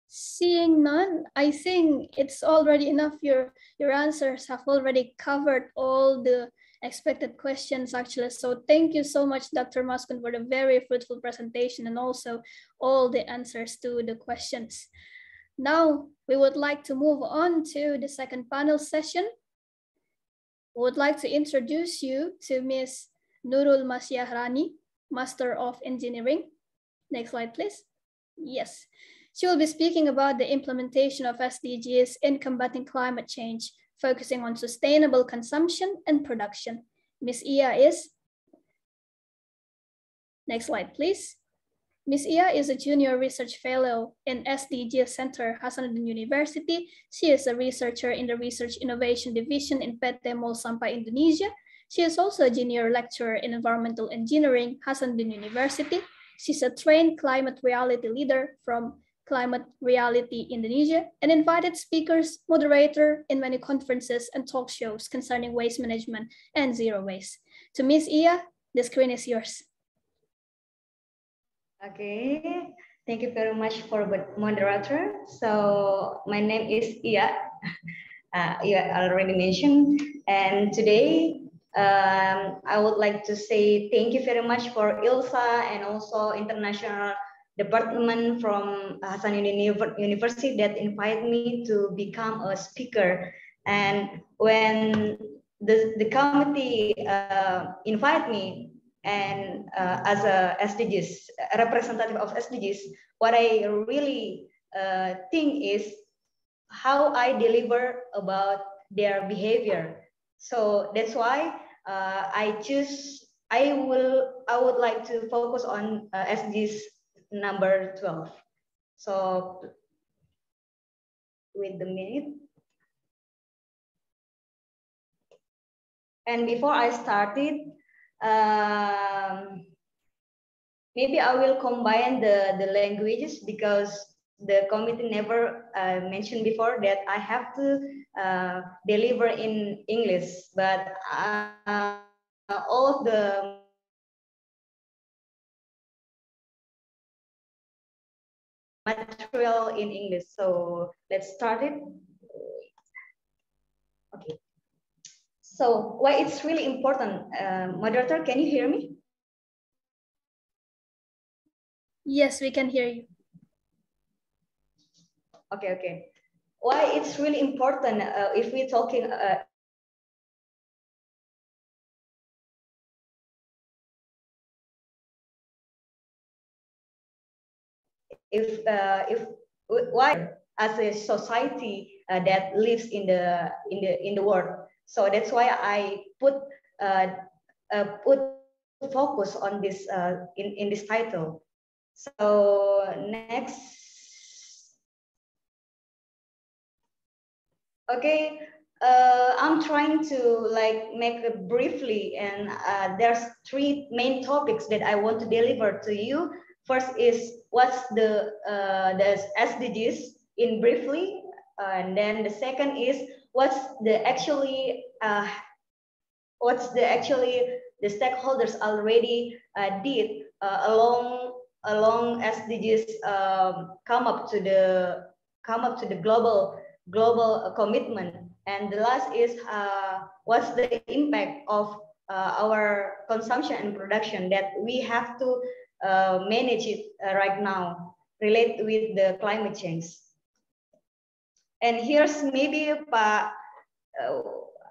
Seeing none, I think it's already enough. Your answers have already covered all the expected questions, actually. So thank you so much, Dr. Maskun, for the very fruitful presentation and also all the answers to the questions. Now, we would like to move on to the second panel session. We would like to introduce you to Ms. Nurul Masyahrani, Master of Engineering. Next slide, please. Yes. She will be speaking about the implementation of SDGs in combating climate change, focusing on sustainable consumption and production. Ms. Ia is, next slide, please. Ms. Ia is a junior research fellow in SDG Center, Hasanuddin University. She is a researcher in the Research Innovation Division in PT Mall Sampah Indonesia. She is also a junior lecturer in environmental engineering, Hasanuddin University. She's a trained climate reality leader from Climate Reality Indonesia, and invited speakers, moderator in many conferences and talk shows concerning waste management and zero waste. To Ms. Ia, the screen is yours.
Okay, thank you very much for the moderator. So my name is Ia. You already mentioned, and today I would like to say thank you very much for ILSA and also International Departemen from Hasanuddin University that invited me to become a speaker. And when the committee invited me, and as a SDGs, a representative of SDGs, what I really think is how I deliver about their behavior. So that's why I would like to focus on SDGs number 12. So wait a minute. And before I started, maybe I will combine the languages, because the committee never mentioned before that I have to deliver in English, but all of the material in English. So let's start it. Okay. So why it's really important, moderator, can you hear me?
Yes, we can hear you.
Okay. Why it's really important if we're talking why as a society that lives in the world. So that's why I put focus on this in this title. So next. Okay, I'm trying to make it briefly, and there's three main topics that I want to deliver to you. First is what's the SDGs in briefly, and then the second is what's the stakeholders already did along SDGs come up to the global commitment. And the last is what's the impact of our consumption and production that we have to manage it right now, relate with the climate change. And here's maybe Pak,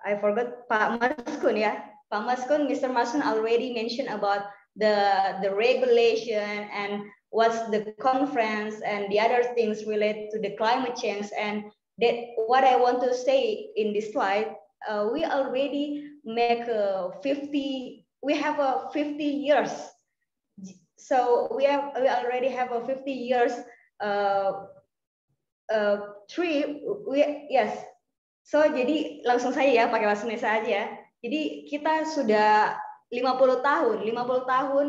I forgot Pak Maskun ya. Pak Maskun, Mr. Maskun already mentioned about the regulation and what's the conference and the other things related to the climate change. And that what I want to say in this slide, we already make 50 years. So we already have a 50 years tree. Yes. So jadi langsung saja ya, pakai bahasa Indonesia aja. Jadi kita sudah 50 tahun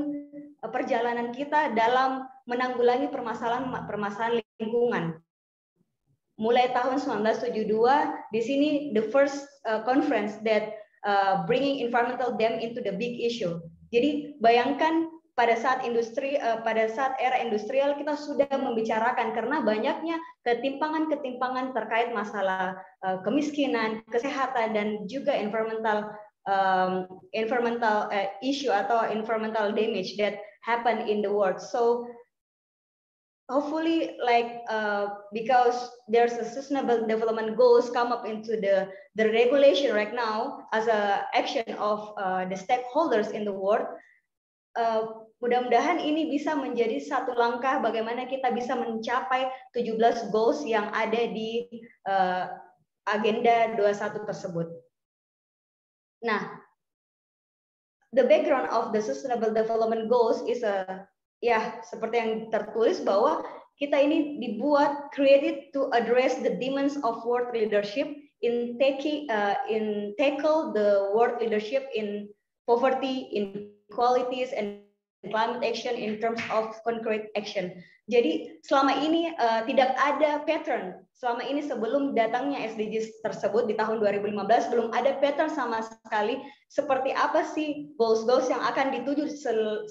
perjalanan kita dalam menanggulangi permasalahan lingkungan. Mulai tahun 1972, di sini the first conference that bringing environmental dam into the big issue. Jadi bayangkan pada saat era industrial kita sudah membicarakan karena banyaknya ketimpangan terkait masalah kemiskinan, kesehatan dan juga environmental issue atau environmental damage that happen in the world. So hopefully, because there's a sustainable development goals come up into the regulation right now as a action of the stakeholders in the world. Mudah-mudahan ini bisa menjadi satu langkah bagaimana kita bisa mencapai 17 goals yang ada di agenda 21 tersebut. Nah, the background of the sustainable development goals is seperti yang tertulis bahwa kita ini dibuat created to address the demands of world leadership in tackle the world leadership in poverty, inequalities and climate action in terms of concrete action. Jadi selama ini tidak ada pattern. Selama ini sebelum datangnya SDGs tersebut di tahun 2015 belum ada pattern sama sekali seperti apa sih goals-goals yang akan dituju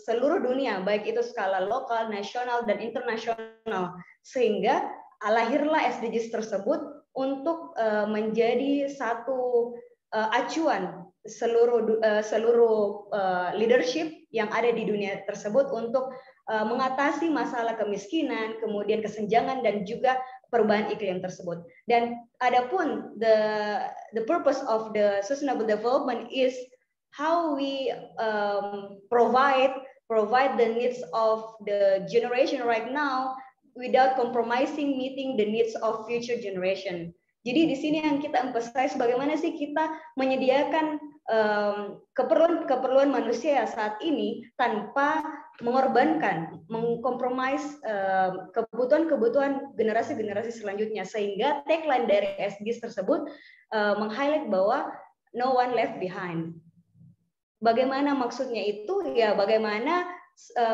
seluruh dunia, baik itu skala lokal, nasional dan internasional. Sehingga lahirlah SDGs tersebut untuk menjadi satu acuan seluruh leadership yang ada di dunia tersebut untuk mengatasi masalah kemiskinan, kemudian kesenjangan dan juga perubahan iklim tersebut. Dan adapun the purpose of the sustainable development is how we provide the needs of the generation right now without compromising meeting the needs of future generation. Jadi di sini yang kita emphasize bagaimana sih kita menyediakan keperluan manusia saat ini tanpa mengorbankan, mengkompromis kebutuhan generasi selanjutnya, sehingga tagline dari SDGs tersebut meng-highlight bahwa no one left behind. Bagaimana maksudnya itu? Ya bagaimana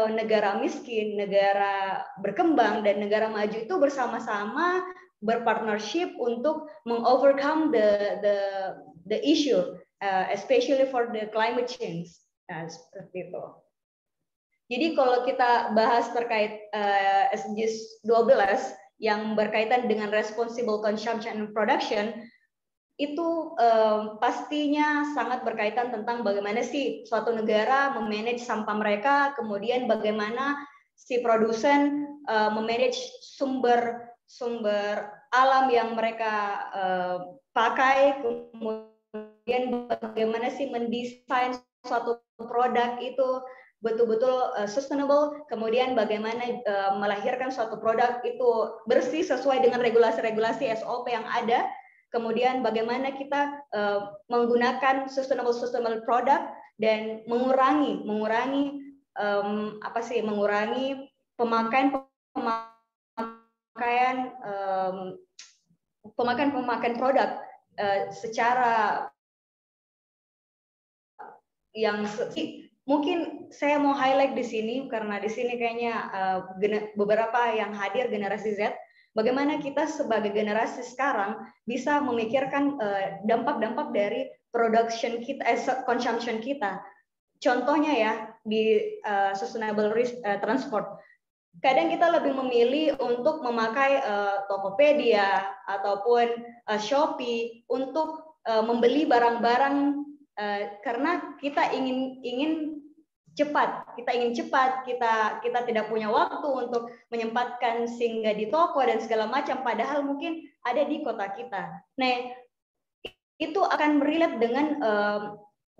negara miskin, negara berkembang dan negara maju itu bersama-sama berpartnership untuk mengovercome the issue, especially for the climate change. Nah, seperti itu. Jadi kalau kita bahas terkait SDGs 12 yang berkaitan dengan responsible consumption and production, itu pastinya sangat berkaitan tentang bagaimana sih suatu negara memanage sampah mereka, kemudian bagaimana si produsen memanage sumber alam yang mereka pakai, kemudian bagaimana sih mendesain suatu produk itu betul-betul sustainable, kemudian bagaimana melahirkan suatu produk itu bersih sesuai dengan regulasi-regulasi SOP yang ada, kemudian bagaimana kita menggunakan sustainable product dan mengurangi pemakaian produk secara yang mungkin saya mau highlight di sini karena di sini kayaknya beberapa yang hadir generasi Z, bagaimana kita sebagai generasi sekarang bisa memikirkan dampak-dampak dari production kita, consumption kita. Contohnya ya di sustainable transport. Kadang kita lebih memilih untuk memakai Tokopedia ataupun Shopee untuk membeli barang-barang karena kita ingin cepat, kita ingin cepat, kita tidak punya waktu untuk menyempatkan singgah di toko dan segala macam, padahal mungkin ada di kota kita. Nah, itu akan relate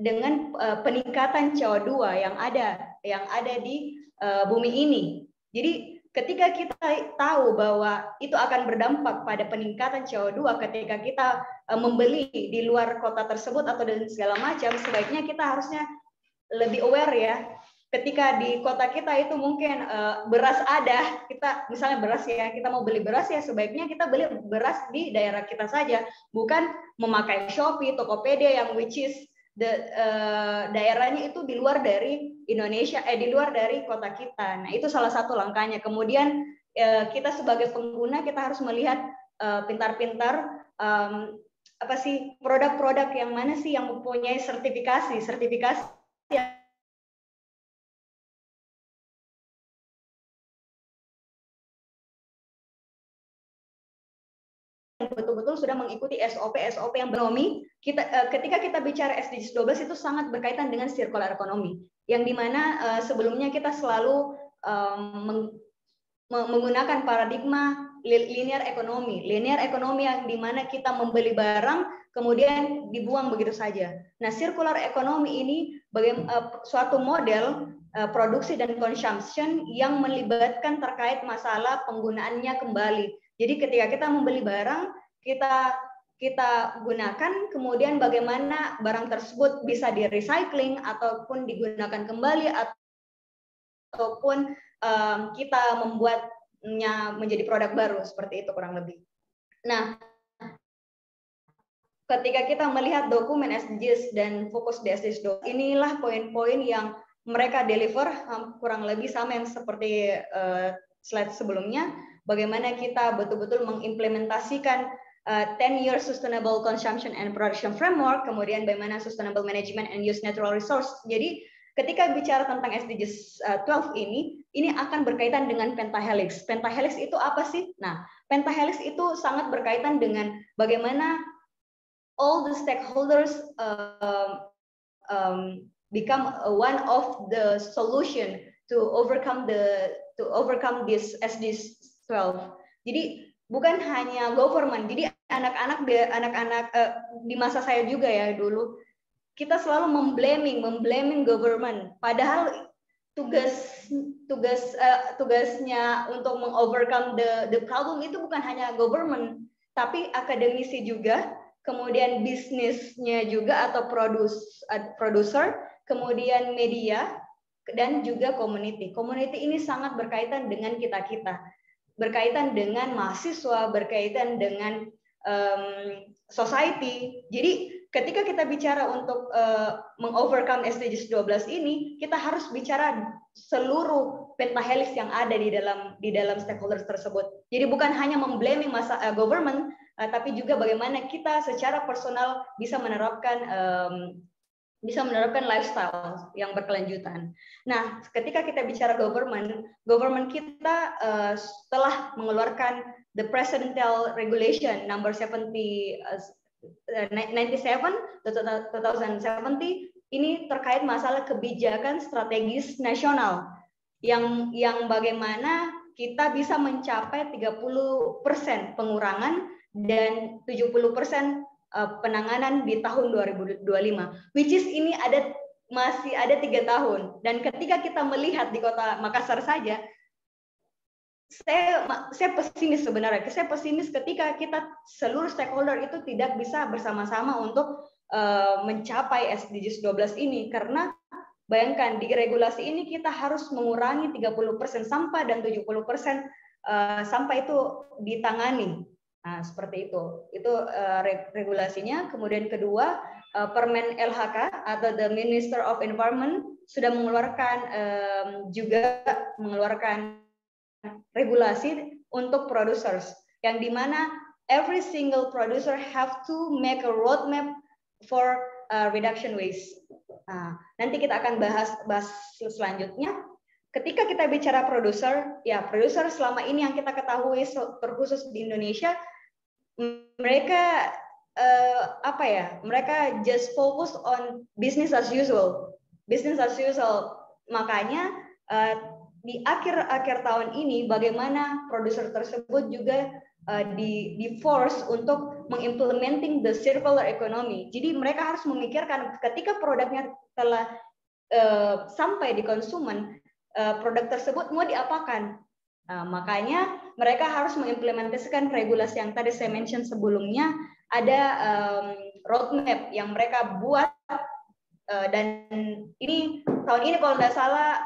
dengan peningkatan CO2 yang ada di bumi ini. Jadi ketika kita tahu bahwa itu akan berdampak pada peningkatan CO2 ketika kita membeli di luar kota tersebut atau dan segala macam, sebaiknya kita harusnya lebih aware ya. Ketika di kota kita itu mungkin beras ada, kita misalnya beras ya, kita mau beli beras ya sebaiknya kita beli beras di daerah kita saja, bukan memakai Shopee, Tokopedia yang which is daerahnya itu di luar dari Indonesia, di luar dari kota kita. Nah itu salah satu langkahnya. Kemudian kita sebagai pengguna kita harus melihat pintar-pintar apa sih produk-produk yang mana sih yang mempunyai sertifikasi yang betul-betul sudah mengikuti SOP yang ekonomi. Ketika kita bicara SDGs 12 itu sangat berkaitan dengan circular economy, yang dimana sebelumnya kita selalu menggunakan paradigma linear ekonomi yang dimana kita membeli barang kemudian dibuang begitu saja. Nah, circular economy ini suatu model produksi dan consumption yang melibatkan terkait masalah penggunaannya kembali. Jadi ketika kita membeli barang, kita gunakan, kemudian bagaimana barang tersebut bisa di-recycling ataupun digunakan kembali ataupun kita membuatnya menjadi produk baru, seperti itu kurang lebih. Nah, ketika kita melihat dokumen SDGs dan fokus di SDGs, inilah poin-poin yang mereka deliver kurang lebih sama yang seperti slide sebelumnya. Bagaimana kita betul-betul mengimplementasikan 10-year Sustainable Consumption and Production Framework, kemudian bagaimana Sustainable Management and Use Natural Resource. Jadi ketika bicara tentang SDGs 12 ini akan berkaitan dengan pentahelix. Pentahelix itu apa sih? Nah, pentahelix itu sangat berkaitan dengan bagaimana all the stakeholders become one of the solution to overcome this SDGs 12. Jadi bukan hanya government. Jadi anak-anak di masa saya juga ya dulu, kita selalu memblaming government. Padahal tugasnya untuk mengovercome the problem itu bukan hanya government, tapi akademisi juga, kemudian bisnisnya juga atau producer, kemudian media dan juga community. Community ini sangat berkaitan dengan kita-kita. Berkaitan dengan mahasiswa, berkaitan dengan society. Jadi ketika kita bicara untuk mengovercome SDGs 12 ini, kita harus bicara seluruh pentahelix yang ada di dalam stakeholders tersebut. Jadi bukan hanya memblaming government, tapi juga bagaimana kita secara personal bisa menerapkan lifestyle yang berkelanjutan. Nah, ketika kita bicara government kita telah mengeluarkan the Presidential Regulation number 97 2070. Ini terkait masalah kebijakan strategis nasional yang bagaimana kita bisa mencapai 30% pengurangan dan 70% penanganan di tahun 2025, which is ini masih ada 3 tahun. Dan ketika kita melihat di kota Makassar saja, saya pesimis sebenarnya. Saya pesimis ketika kita seluruh stakeholder itu tidak bisa bersama-sama untuk mencapai SDGs 12 ini, karena bayangkan di regulasi ini kita harus mengurangi 30% sampah dan 70% sampah itu ditangani. Nah, seperti itu. Itu regulasinya. Kemudian kedua, Permen LHK atau the Minister of Environment sudah mengeluarkan regulasi untuk producers, yang dimana every single producer have to make a roadmap for reduction waste. Nah, nanti kita akan bahas selanjutnya. Ketika kita bicara produser, ya produser selama ini yang kita ketahui terkhusus di Indonesia, mereka mereka just focus on business as usual. Business as usual, makanya di akhir tahun ini bagaimana produser tersebut juga di force untuk mengimplementing the circular economy. Jadi mereka harus memikirkan ketika produknya telah sampai di konsumen, produk tersebut mau diapakan. Makanya mereka harus mengimplementasikan regulasi yang tadi saya mention sebelumnya. Ada roadmap yang mereka buat, dan ini tahun ini kalau tidak salah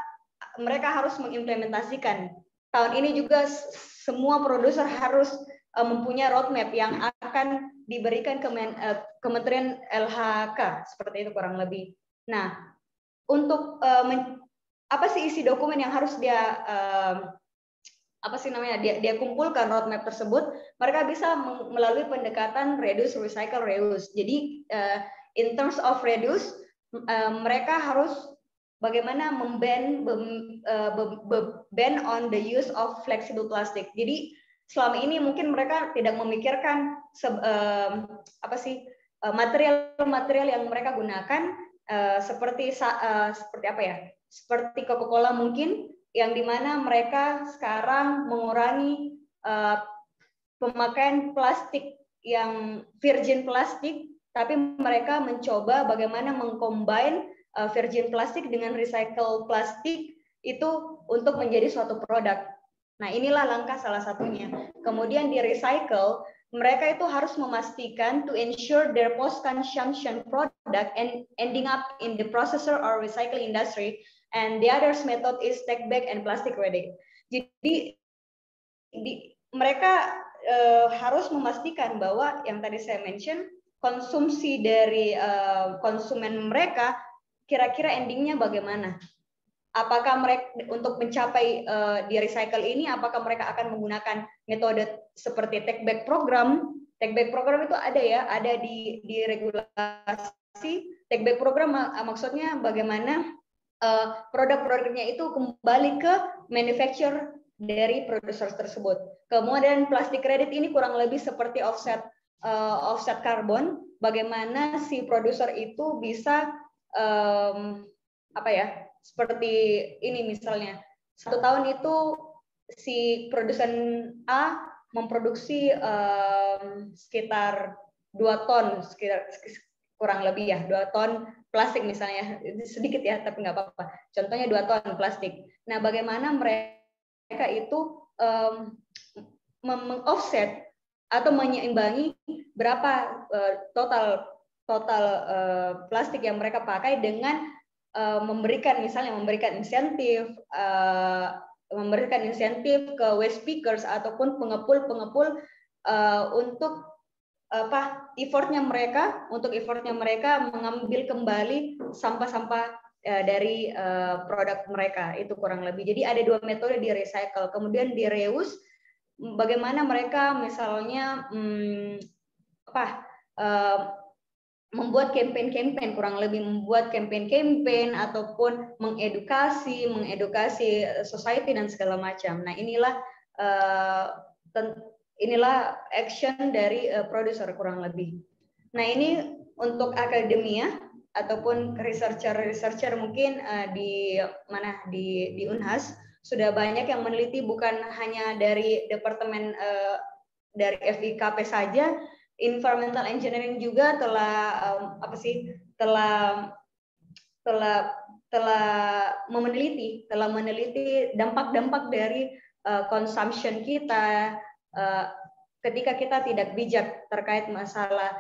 mereka harus mengimplementasikan. Tahun ini juga semua produser harus mempunyai roadmap yang akan diberikan ke Kementerian LHK, seperti itu kurang lebih. Nah, untuk apa sih isi dokumen yang harus dia dia kumpulkan roadmap tersebut, mereka bisa melalui pendekatan reduce, recycle, reuse. Jadi in terms of reduce, mereka harus bagaimana ban on the use of flexible plastic. Jadi selama ini mungkin mereka tidak memikirkan material-material yang mereka gunakan, seperti apa ya? Seperti Coca-Cola mungkin, yang dimana mereka sekarang mengurangi pemakaian plastik yang virgin plastik, tapi mereka mencoba bagaimana mengcombine virgin plastik dengan recycle plastik itu untuk menjadi suatu produk. Nah, inilah langkah salah satunya. Kemudian di recycle, mereka itu harus memastikan to ensure their post-consumption product and ending up in the processor or recycling industry. And the other method is take back and plastic ready. Jadi mereka harus memastikan bahwa yang tadi saya mention, konsumsi dari konsumen mereka kira-kira endingnya bagaimana. Apakah mereka untuk mencapai di recycle ini, apakah mereka akan menggunakan metode seperti take back program? Take back program itu ada di regulasi. Take back program maksudnya bagaimana produk-produknya itu kembali ke manufacturer dari produser tersebut. Kemudian plastic credit ini kurang lebih seperti offset karbon, bagaimana si produser itu bisa seperti ini misalnya, 1 tahun itu si produsen A memproduksi sekitar 2 ton, kurang lebih ya, 2 ton plastik misalnya, sedikit ya tapi nggak apa-apa, contohnya 2 ton plastik. Nah, bagaimana mereka itu meng-offset atau menyeimbangi berapa total plastik yang mereka pakai dengan memberikan insentif ke waste pickers ataupun pengepul untuk effortnya mereka mengambil kembali sampah-sampah dari produk mereka, itu kurang lebih. Jadi ada 2 metode di recycle. Kemudian di reuse, bagaimana mereka misalnya membuat campaign kurang lebih, membuat campaign ataupun mengedukasi society dan segala macam. Nah, inilah action dari produser kurang lebih. Nah, ini untuk akademia ataupun researcher mungkin di Unhas sudah banyak yang meneliti, bukan hanya dari Departemen dari FIKP saja. Environmental engineering juga telah meneliti dampak-dampak dari consumption kita ketika kita tidak bijak terkait masalah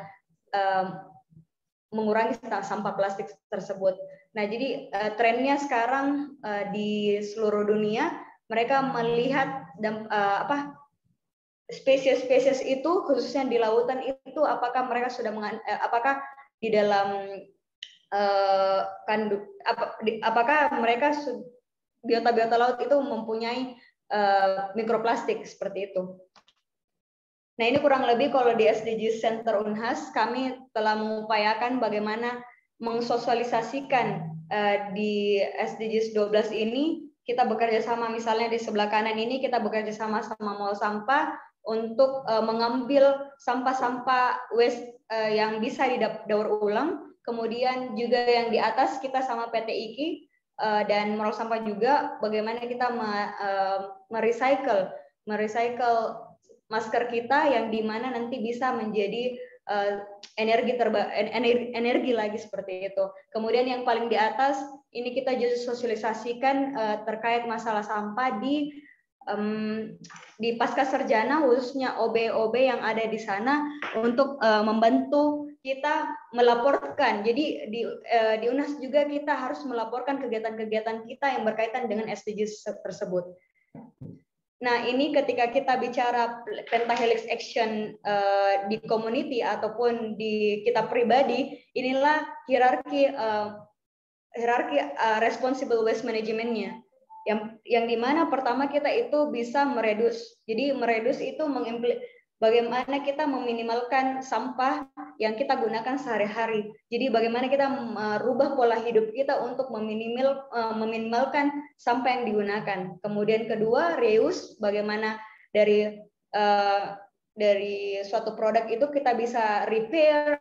mengurangi sampah plastik tersebut. Nah, jadi trennya sekarang di seluruh dunia, mereka melihat spesies-spesies itu, khususnya di lautan itu, apakah mereka sudah apakah di dalam apakah mereka biota laut itu mempunyai mikroplastik seperti itu. Nah, ini kurang lebih kalau di SDGs Center Unhas, kami telah mengupayakan bagaimana mensosialisasikan di SDGs 12 ini. Kita bekerja sama, misalnya di sebelah kanan ini kita bekerja sama Mall Sampah untuk mengambil sampah-sampah waste yang bisa didaur ulang. Kemudian juga yang di atas kita sama PT IKI dan moral sampah juga bagaimana kita merecycle masker kita yang dimana nanti bisa menjadi energi lagi seperti itu. Kemudian yang paling di atas ini kita justru sosialisasikan terkait masalah sampah di pasca sarjana, khususnya OB yang ada di sana untuk membantu kita melaporkan. Jadi di Unhas juga kita harus melaporkan kegiatan-kegiatan kita yang berkaitan dengan SDGs tersebut. Nah, ini ketika kita bicara pentahelix action di community ataupun di kita pribadi, inilah hierarki responsible waste management-nya. Yang dimana pertama kita itu bisa meredus. Jadi meredus itu bagaimana kita meminimalkan sampah yang kita gunakan sehari-hari. Jadi bagaimana kita merubah pola hidup kita untuk meminimalkan sampah yang digunakan. Kemudian kedua, reuse, bagaimana dari suatu produk itu kita bisa repair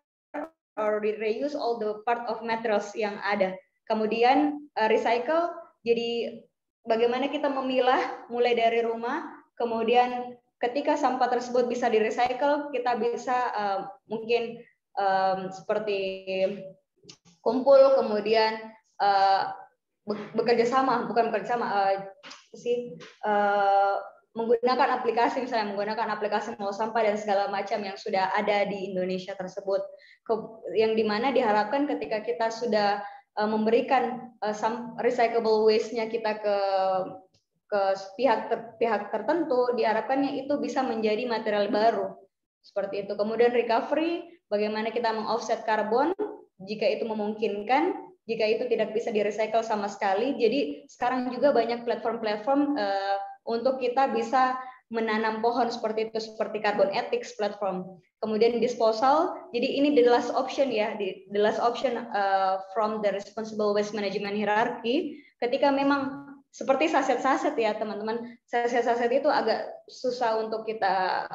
or reuse all the part of materials yang ada. Kemudian recycle, jadi bagaimana kita memilah mulai dari rumah, kemudian ketika sampah tersebut bisa di-recycle, kita bisa mungkin seperti kumpul, kemudian menggunakan aplikasi, misalnya menggunakan aplikasi nol sampah dan segala macam yang sudah ada di Indonesia tersebut. Yang dimana diharapkan ketika kita sudah memberikan recyclable waste-nya kita ke pihak tertentu, diharapkannya itu bisa menjadi material baru seperti itu. Kemudian recovery, bagaimana kita meng-offset karbon jika itu memungkinkan, jika itu tidak bisa di-recycle sama sekali. Jadi sekarang juga banyak platform-platform untuk kita bisa menanam pohon seperti itu, seperti carbon ethics platform. Kemudian disposal, jadi ini the last option ya, the last option from the responsible waste management hierarchy. Ketika memang seperti saset-saset ya teman-teman, saset-saset itu agak susah untuk kita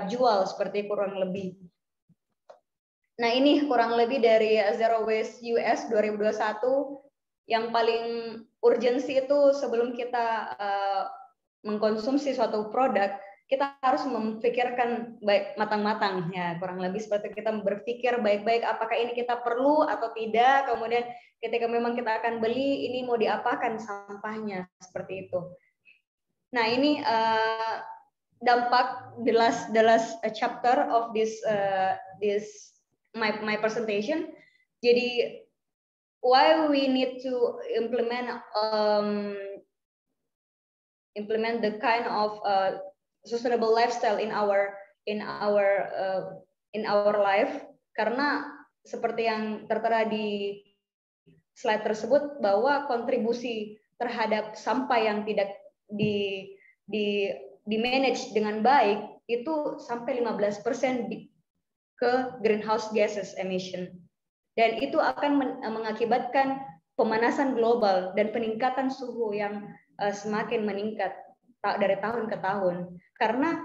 jual seperti kurang lebih. Nah ini kurang lebih dari Zero Waste US 2021 yang paling urgensi itu sebelum kita mengkonsumsi suatu produk, kita harus memikirkan baik matang-matang ya, kurang lebih seperti kita berpikir baik-baik apakah ini kita perlu atau tidak. Kemudian ketika memang kita akan beli, ini mau diapakan sampahnya seperti itu. Nah ini dampak the last chapter of this my presentation. Jadi why we need to implement the kind of sustainable lifestyle in our life, karena seperti yang tertera di slide tersebut bahwa kontribusi terhadap sampah yang tidak di manage dengan baik itu sampai 15% ke greenhouse gases emission, dan itu akan mengakibatkan pemanasan global dan peningkatan suhu yang semakin meningkat dari tahun ke tahun. Karena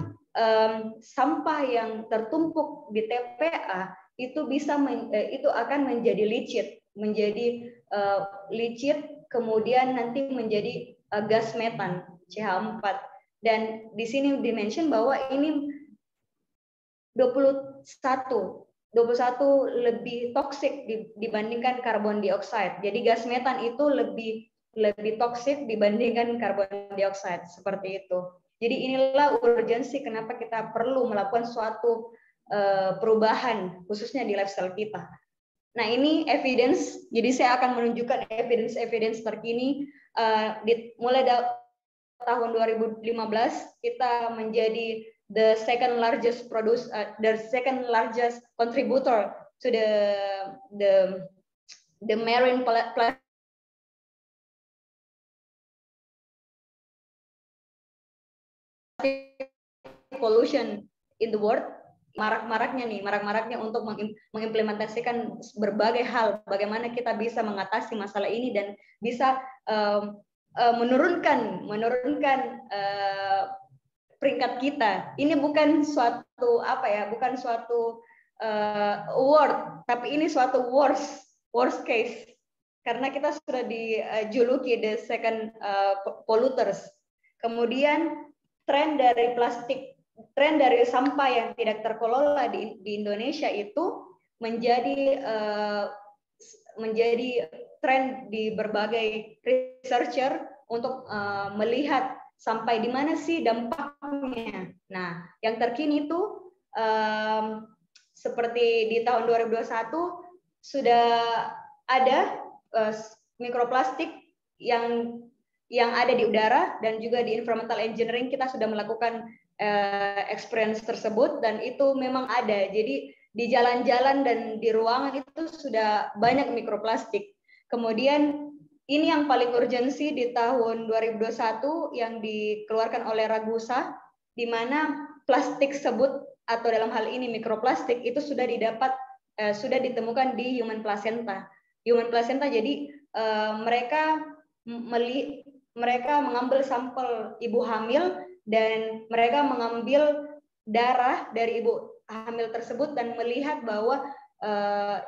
sampah yang tertumpuk di TPA itu itu akan menjadi licit, kemudian nanti menjadi gas metan CH4. Dan di sini dimention bahwa ini 21 lebih toksik dibandingkan karbon dioksida. Jadi gas metan itu lebih toksik dibandingkan karbon dioksida seperti itu. Jadi inilah urgensi kenapa kita perlu melakukan suatu perubahan khususnya di lifestyle kita. Nah ini evidence, jadi saya akan menunjukkan evidence terkini. Mulai dari tahun 2015 kita menjadi the second largest contributor to the marine plastic pollution in the world. Marak-maraknya untuk mengimplementasikan berbagai hal, bagaimana kita bisa mengatasi masalah ini dan bisa menurunkan peringkat kita. Ini bukan suatu award, tapi ini suatu wars worst case karena kita sudah dijuluki the second polluters. Kemudian tren dari sampah yang tidak terkelola di Indonesia itu menjadi tren di berbagai researcher untuk melihat sampai di mana sih dampaknya. Nah, yang terkini itu seperti di tahun 2021 sudah ada mikroplastik yang ada di udara, dan juga di environmental engineering kita sudah melakukan experience tersebut, dan itu memang ada. Jadi di jalan-jalan dan di ruangan itu sudah banyak mikroplastik. Kemudian ini yang paling urgensi di tahun 2021 yang dikeluarkan oleh Ragusa, di mana plastik tersebut atau dalam hal ini mikroplastik itu sudah ditemukan di human placenta. Human placenta, jadi mereka mengambil sampel ibu hamil dan mereka mengambil darah dari ibu hamil tersebut dan melihat bahwa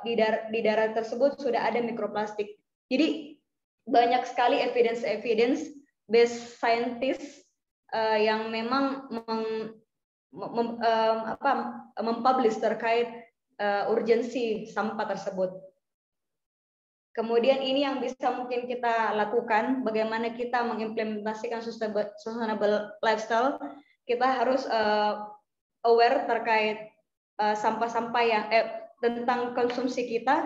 di darah tersebut sudah ada mikroplastik. Jadi banyak sekali evidence based scientist yang memang mempublish terkait urgensi sampah tersebut. Kemudian ini yang bisa mungkin kita lakukan, bagaimana kita mengimplementasikan sustainable lifestyle. Kita harus aware terkait sampah-sampah yang tentang konsumsi kita,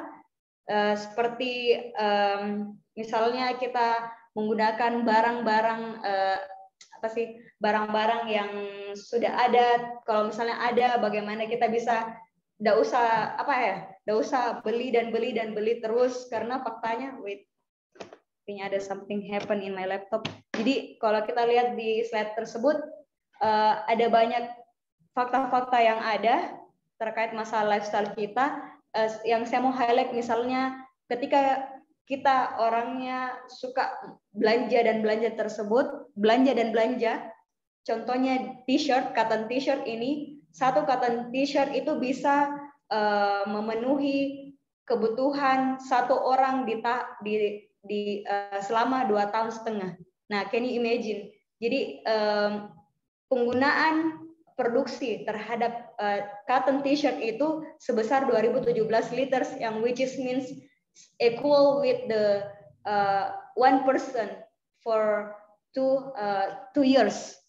seperti misalnya kita menggunakan barang-barang yang sudah ada. Kalau misalnya ada, bagaimana kita bisa nggak usah beli terus, karena faktanya kayaknya ada something happen in my laptop. Jadi kalau kita lihat di slide tersebut ada banyak fakta-fakta yang ada terkait masalah lifestyle kita. Yang saya mau highlight misalnya ketika kita orangnya suka belanja dan belanja. Contohnya t-shirt, cotton t-shirt ini, satu cotton t-shirt itu bisa memenuhi kebutuhan satu orang selama 2,5 tahun. Nah, can you imagine? Jadi penggunaan produksi terhadap cotton t-shirt itu sebesar 2017 liters, yang which is means equal with the one person for 2.5 years.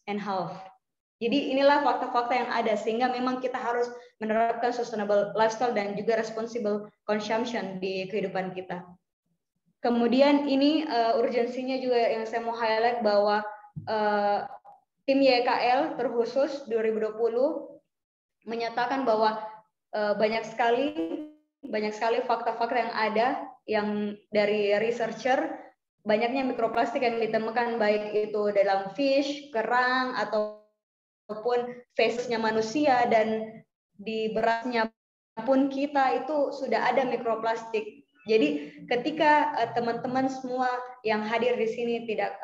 Jadi inilah fakta-fakta yang ada, sehingga memang kita harus menerapkan sustainable lifestyle dan juga responsible consumption di kehidupan kita. Kemudian ini urgensinya juga yang saya mau highlight, bahwa tim YKL terkhusus 2020 menyatakan bahwa banyak sekali fakta-fakta yang ada yang dari researcher. Banyaknya mikroplastik yang ditemukan baik itu dalam fish, kerang, ataupun fesesnya manusia, dan di berasnya pun kita itu sudah ada mikroplastik. Jadi ketika teman-teman semua yang hadir di sini tidak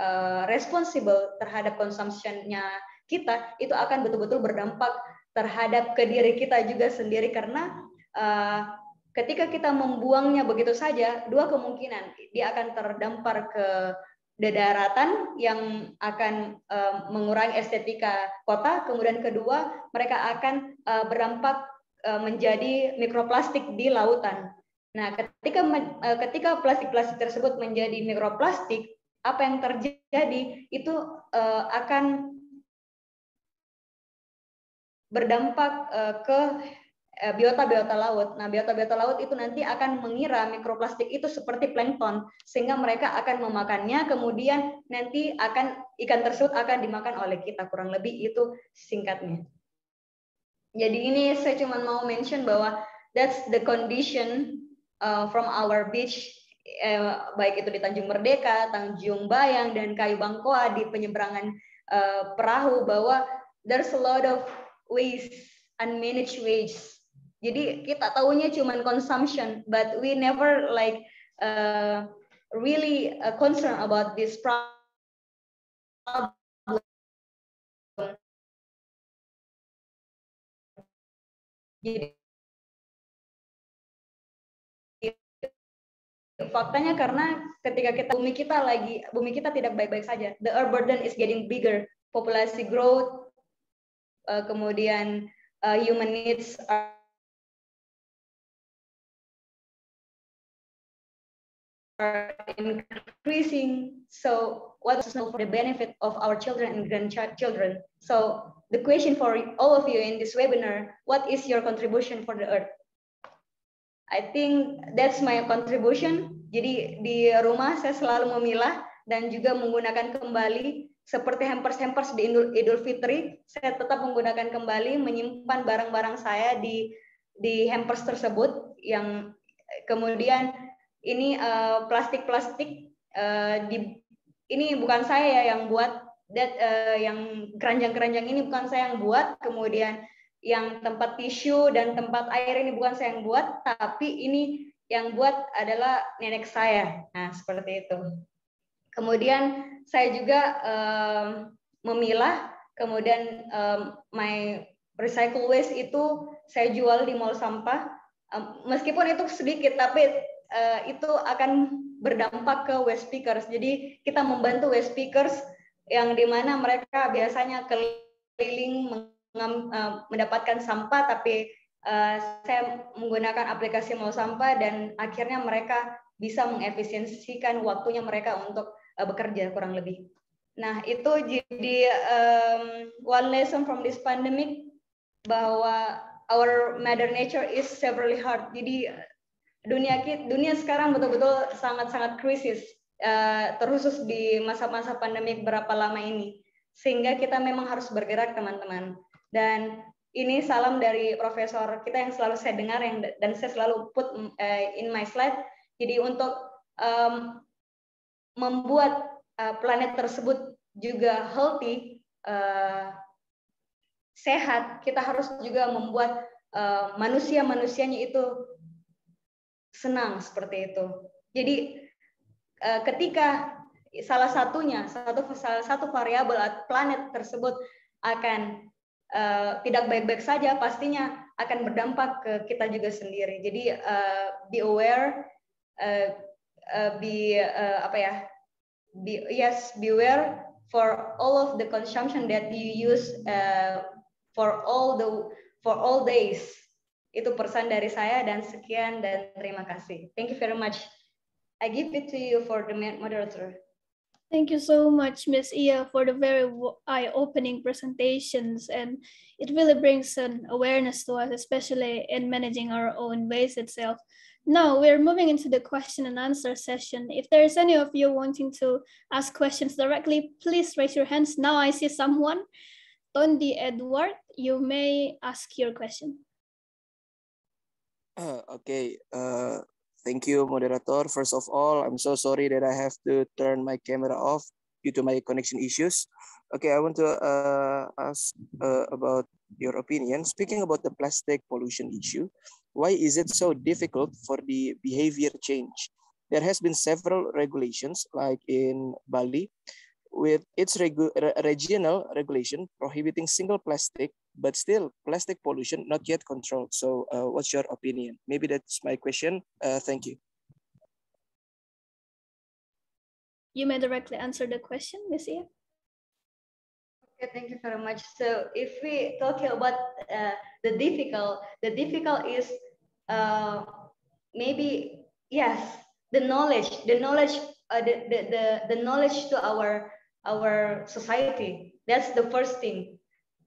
responsible terhadap consumption-nya kita, itu akan betul-betul berdampak terhadap ke diri kita juga sendiri, karena ketika kita membuangnya begitu saja, dua kemungkinan, dia akan terdampar ke daratan yang akan mengurangi estetika kota. Kemudian kedua, mereka akan berdampak menjadi mikroplastik di lautan. Nah, ketika plastik-plastik tersebut menjadi mikroplastik, apa yang terjadi itu akan berdampak ke biota-biota laut. Nah, biota-biota laut itu nanti akan mengira mikroplastik itu seperti plankton, sehingga mereka akan memakannya, kemudian nanti ikan tersebut akan dimakan oleh kita. Kurang lebih itu singkatnya. Jadi ini saya cuma mau mention bahwa that's the condition from our beach, baik itu di Tanjung Merdeka, Tanjung Bayang, dan Kayu Bangkoa di penyeberangan perahu, bahwa there's a lot of waste, unmanaged waste. Jadi kita tahunya cuma consumption, but we never really concerned about this problem. Jadi faktanya karena ketika bumi kita tidak baik-baik saja. The earth burden is getting bigger, populasi growth, kemudian human needs are increasing. So what's for the benefit of our children and grandchildren? So the question for all of you in this webinar, what is your contribution for the earth? I think that's my contribution. Jadi di rumah saya selalu memilah dan juga menggunakan kembali seperti hampers di Idul Fitri. Saya tetap menggunakan kembali, menyimpan barang-barang saya di hampers tersebut yang kemudian ini plastik-plastik ini bukan saya yang buat, yang keranjang-keranjang ini bukan saya yang buat, kemudian yang tempat tisu dan tempat air ini bukan saya yang buat, tapi ini yang buat adalah nenek saya. Nah, seperti itu. Kemudian saya juga memilah, kemudian my recycle waste itu saya jual di mall sampah. Meskipun itu sedikit, tapi itu akan berdampak ke waste pickers. Jadi kita membantu waste pickers yang dimana mereka biasanya keliling mendapatkan sampah, tapi saya menggunakan aplikasi mau sampah dan akhirnya mereka bisa mengefisiensikan waktunya mereka untuk bekerja kurang lebih. Nah, itu jadi one lesson from this pandemic bahwa our mother nature is severely hard. Jadi dunia sekarang betul-betul sangat-sangat krisis, terkhusus di masa-masa pandemik berapa lama ini. Sehingga kita memang harus bergerak, teman-teman. Dan ini salam dari profesor kita yang selalu saya dengar dan saya selalu put in my slide. Jadi untuk membuat planet tersebut juga healthy, sehat, kita harus juga membuat manusia-manusianya itu senang, seperti itu. Jadi ketika salah satu variabel planet tersebut akan tidak baik-baik saja, pastinya akan berdampak ke kita juga sendiri. Jadi be aware, be aware for all of the consumption that you use for all days. Itu pesan dari saya, dan sekian dan terima kasih. Thank you very much. I give it to you for the moderator.
Thank you so much, Ms. Ia, for the very eye-opening presentations, and it really brings an awareness to us, especially in managing our own waste itself. Now we're moving into the question and answer session. If there is any of you wanting to ask questions directly, please raise your hands. Now I see someone. Tondi Edward, you may ask your question.
Okay. Thank you, moderator. First of all, I'm so sorry that I have to turn my camera off due to my connection issues. Okay, I want to ask about your opinion. Speaking about the plastic pollution issue, why is it so difficult for the behavior change? There has been several regulations, like in Bali, with its regional regulation prohibiting single plastic, but still plastic pollution not yet controlled. So what's your opinion? Maybe that's my question. Thank you.
You may directly answer the question, Ms. Ia.
Okay, thank you very much. So if we talk about the difficult is maybe, yes, the knowledge to our society. That's the first thing,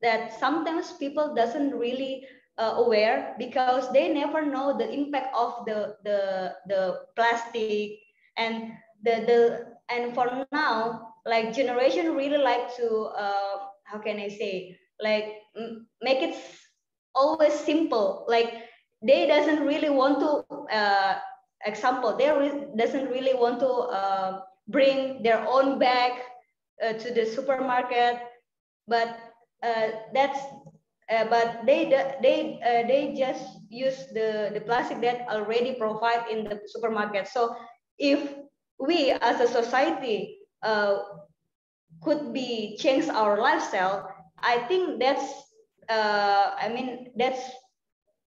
that sometimes people doesn't really aware, because they never know the impact of the plastic, and and for now, like, generation really like to how can I say, like, make it always simple. Like, they doesn't really want to doesn't really want to bring their own bag to the supermarket, but they just use the plastic that already provide in the supermarket. So if we as a society could be change our lifestyle, I think that's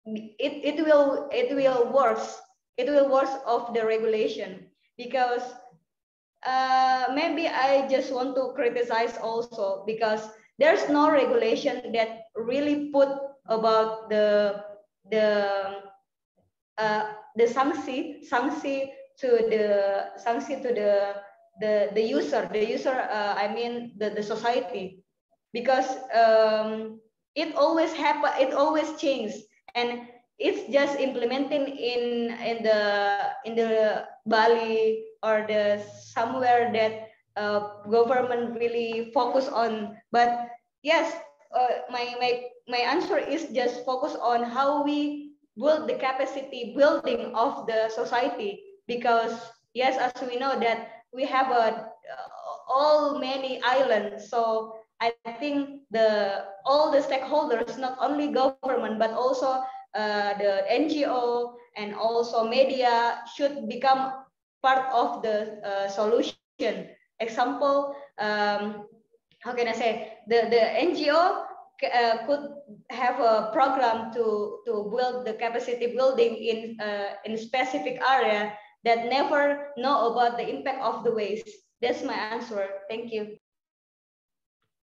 it will work it will worse of the regulation, because maybe I just want to criticize also, because there's no regulation that really put about the sanksi to the user, I mean the society, because it always changes, and it's just implementing in the Bali or the somewhere that government really focus on. But yes, my answer is just focus on how we build the capacity building of the society, because yes, as we know that we have all many islands, so I think all the stakeholders, not only government but also the NGO and also media, should become part of the solution. Example, how can I say, the NGO could have a program to build the capacity building in specific area that never know about the impact of the waste. That's my answer. Thank you.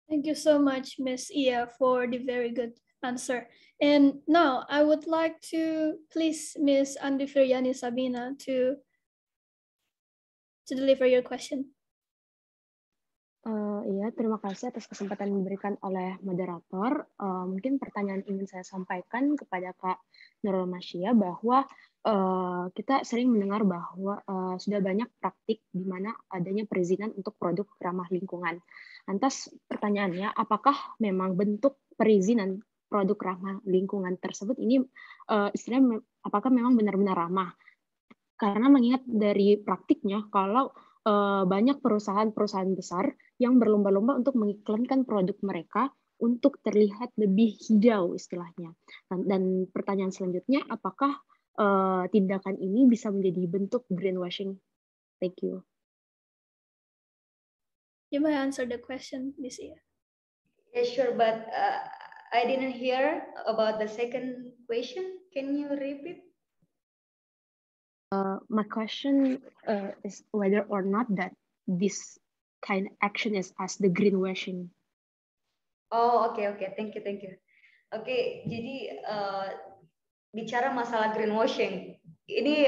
Thank you so much, Ms. Ia, for the very good answer. And now I would like to please Ms. Andi Firyani Sabina to deliver your question.
Iya, terima kasih atas kesempatan yang diberikan oleh moderator. Mungkin pertanyaan ingin saya sampaikan kepada Kak Nurul Masya bahwa kita sering mendengar bahwa sudah banyak praktik di mana adanya perizinan untuk produk ramah lingkungan. Lantas pertanyaannya, apakah memang bentuk perizinan produk ramah lingkungan tersebut ini istilahnya apakah memang benar-benar ramah? Karena mengingat dari praktiknya, kalau banyak perusahaan-perusahaan besar yang berlomba-lomba untuk mengiklankan produk mereka untuk terlihat lebih hijau istilahnya. Dan pertanyaan selanjutnya, apakah tindakan ini bisa menjadi bentuk greenwashing? Thank you.
You may answer the question, Ms. Ia.
Yeah, sure, but I didn't hear about the second question. Can you repeat?
My question is whether or not that this kind of action is as the greenwashing.
Oh, oke. Thank you. Oke, jadi bicara masalah greenwashing, ini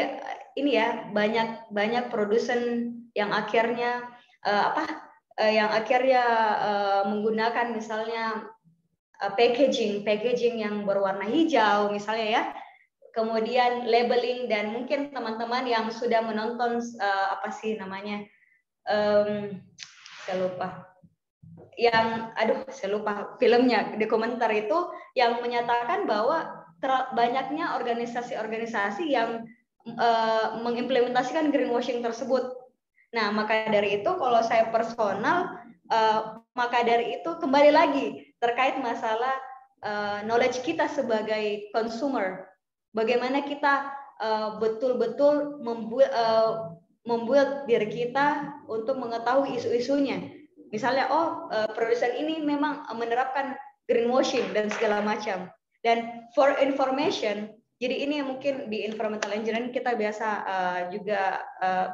ya banyak produsen yang akhirnya menggunakan misalnya packaging yang berwarna hijau misalnya ya. Kemudian labeling, dan mungkin teman-teman yang sudah menonton saya lupa filmnya, di komentar itu yang menyatakan bahwa banyaknya organisasi-organisasi yang mengimplementasikan greenwashing tersebut. Nah, maka dari itu kalau saya personal, maka dari itu kembali lagi terkait masalah knowledge kita sebagai consumer. Bagaimana kita betul-betul membuat diri kita untuk mengetahui isu-isunya. Misalnya, produsen ini memang menerapkan greenwashing dan segala macam. Dan for information, jadi ini mungkin di environmental engineering kita biasa juga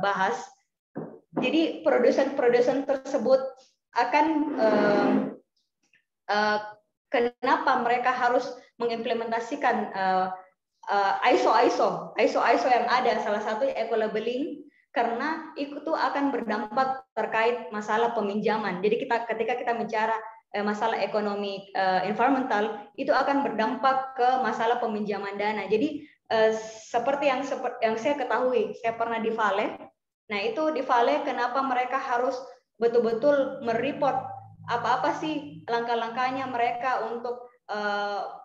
bahas. Jadi produsen tersebut akan kenapa mereka harus mengimplementasikan ISO yang ada, salah satu eco-labeling, karena itu akan berdampak terkait masalah peminjaman. Jadi ketika kita bicara masalah ekonomi environmental, itu akan berdampak ke masalah peminjaman dana. Jadi seperti yang saya ketahui, saya pernah di Vale. Nah, itu di Vale kenapa mereka harus betul-betul mereport apa sih langkah-langkahnya mereka untuk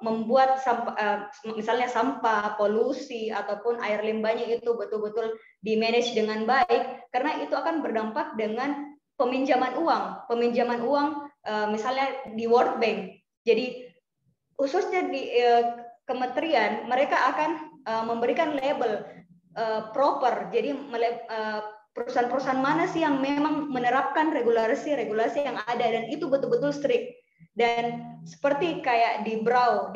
membuat misalnya sampah, polusi ataupun air limbahnya itu betul-betul di-manage dengan baik, karena itu akan berdampak dengan peminjaman uang misalnya di World Bank. Jadi khususnya di kementerian, mereka akan memberikan label proper. Jadi perusahaan-perusahaan mana sih yang memang menerapkan regulasi yang ada, dan itu betul-betul strict. Dan seperti kayak di Brau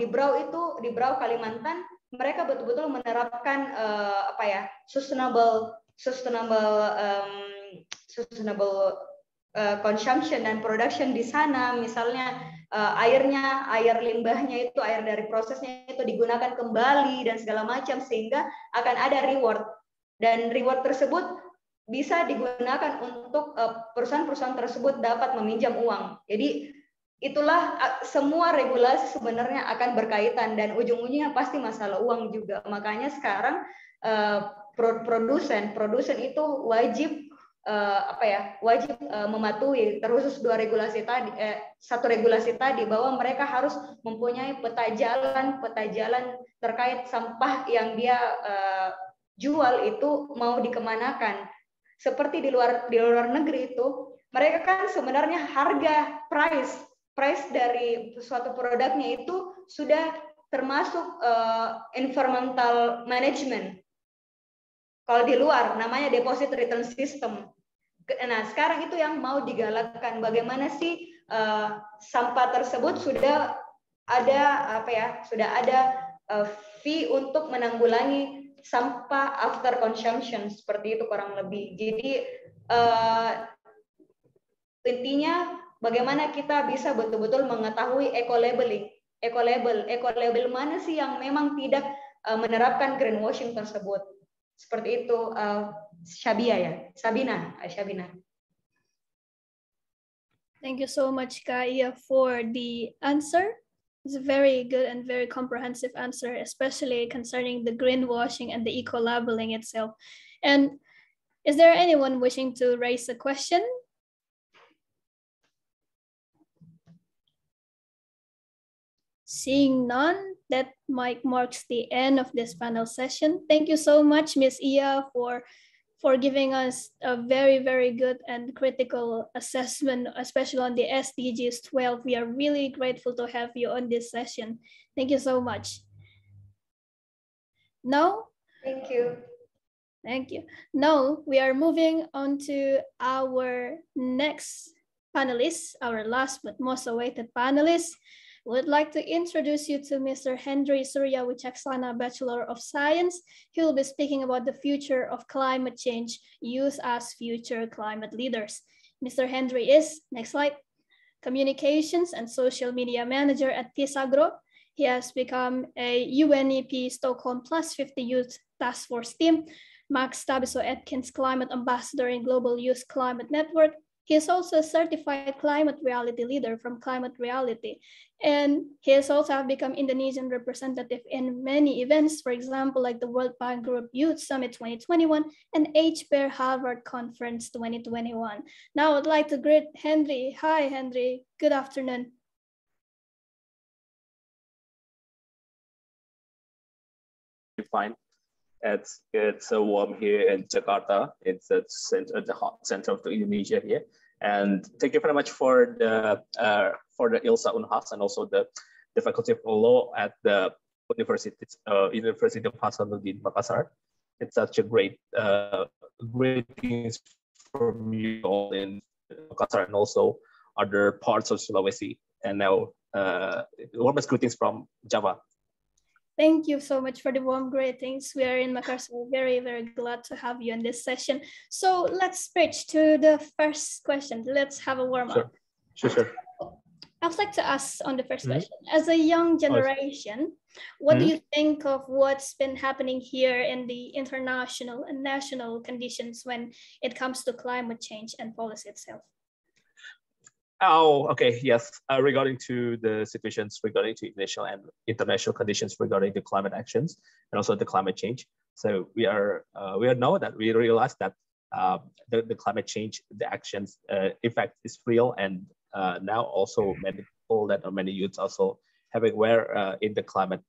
Kalimantan, mereka betul-betul menerapkan sustainable consumption dan production di sana. Misalnya air limbahnya itu, air dari prosesnya itu digunakan kembali dan segala macam, sehingga akan ada reward, dan reward tersebut bisa digunakan untuk perusahaan-perusahaan tersebut dapat meminjam uang. Jadi itulah semua regulasi sebenarnya akan berkaitan, dan ujung-ujungnya pasti masalah uang juga. Makanya sekarang produsen itu wajib mematuhi terkhusus satu regulasi tadi, bahwa mereka harus mempunyai peta jalan terkait sampah yang dia jual itu mau dikemanakan. Seperti di luar negeri itu, mereka kan sebenarnya harga price dari suatu produknya itu sudah termasuk environmental management. Kalau di luar namanya deposit return system. Nah, sekarang itu yang mau digalakkan, bagaimana sih sampah tersebut sudah ada fee untuk menanggulangi sampah after consumption, seperti itu kurang lebih. Jadi intinya bagaimana kita bisa betul-betul mengetahui eco-label mana sih yang memang tidak menerapkan greenwashing tersebut. Seperti itu, Sabina.
Thank you so much, Kaya, for the answer. It's a very good and very comprehensive answer, especially concerning the greenwashing and the eco-labeling itself. And is there anyone wishing to raise a question? Seeing none, that marks the end of this panel session. Thank you so much, Ms. Ia, for giving us a very, very good and critical assessment, especially on the SDGs 12. We are really grateful to have you on this session. Thank you so much. Now,
thank you.
Thank you. Now we are moving on to our next panelist, our last but most awaited panelist. Would like to introduce you to Mr. Hendry Surya Wicaksana, Bachelor of Science. He will be speaking about the future of climate change, youth as future climate leaders. Mr. Hendry is, next slide, Communications and Social Media Manager at Tisagro. He has become a UNEP Stockholm Plus 50 Youth Task Force team, Max Tabiso Atkins Climate Ambassador in Global Youth Climate Network. He is also a certified climate reality leader from Climate Reality. And he has also become Indonesian representative in many events, for example, like the World Bank Group Youth Summit 2021 and HBER Harvard Conference 2021. Now I'd like to greet Henry. Hi, Henry. Good afternoon.
Fine. It's warm here in Jakarta. It's the hot center of Indonesia here. And thank you very much for the ILSA Unhas and also the Faculty of Law at the University of Hasanuddin Makassar. It's such a great things from you all in Makassar and also other parts of Sulawesi. And now warmest greetings from Java.
Thank you so much for the warm greetings. We are in Makassar, very, very glad to have you in this session. So let's switch to the first question. Let's have a warm up.
Sure.
I would like to ask on the first question, as a young generation, what do you think of what's been happening here in the international and national conditions when it comes to climate change and policy itself?
Oh, okay. Yes. Regarding to the situations regarding to national and international conditions regarding the climate actions and also the climate change. So we realize that the climate change, the actions effect is real, and now also many people many youths also having aware in the climate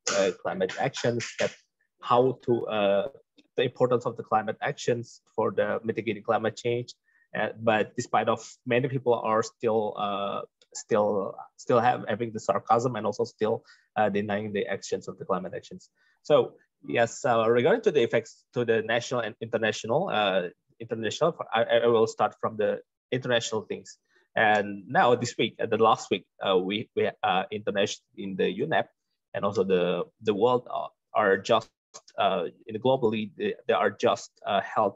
actions that how to the importance of the climate actions for the mitigating climate change. But despite of many people are still having the sarcasm and also still denying the actions of the climate actions. So yes, regarding to the effects to the national and international, I will start from the international things. And now this week, the last week, we international in the UNEP and also the World are just globally they are just held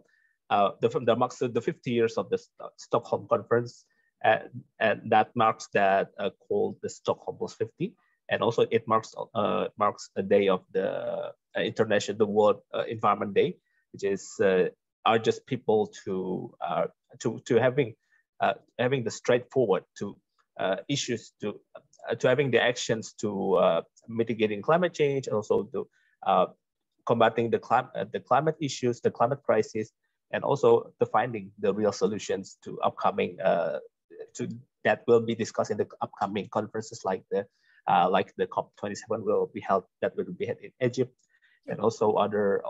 the 50 years of the Stockholm Conference, and that marks that called the Stockholm Plus 50, and also it marks a day of the the World Environment Day, which is urges people to having the straightforward to issues to having the actions to mitigating climate change, and also to combating the climate issues, the climate crisis, and also to finding the real solutions to upcoming that will be discussed in the upcoming conferences like the COP27 will be held in Egypt, and also other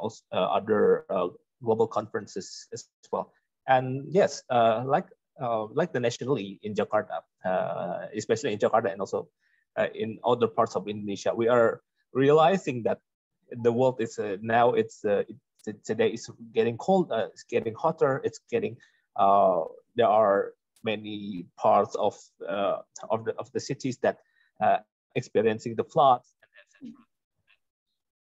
global conferences as well. And yes, like the nationally in Jakarta, especially in Jakarta, and also in other parts of Indonesia, we are realizing that the world is now today is getting cold, it's getting hotter, it's getting there are many parts of the cities that experiencing the floods, and etc.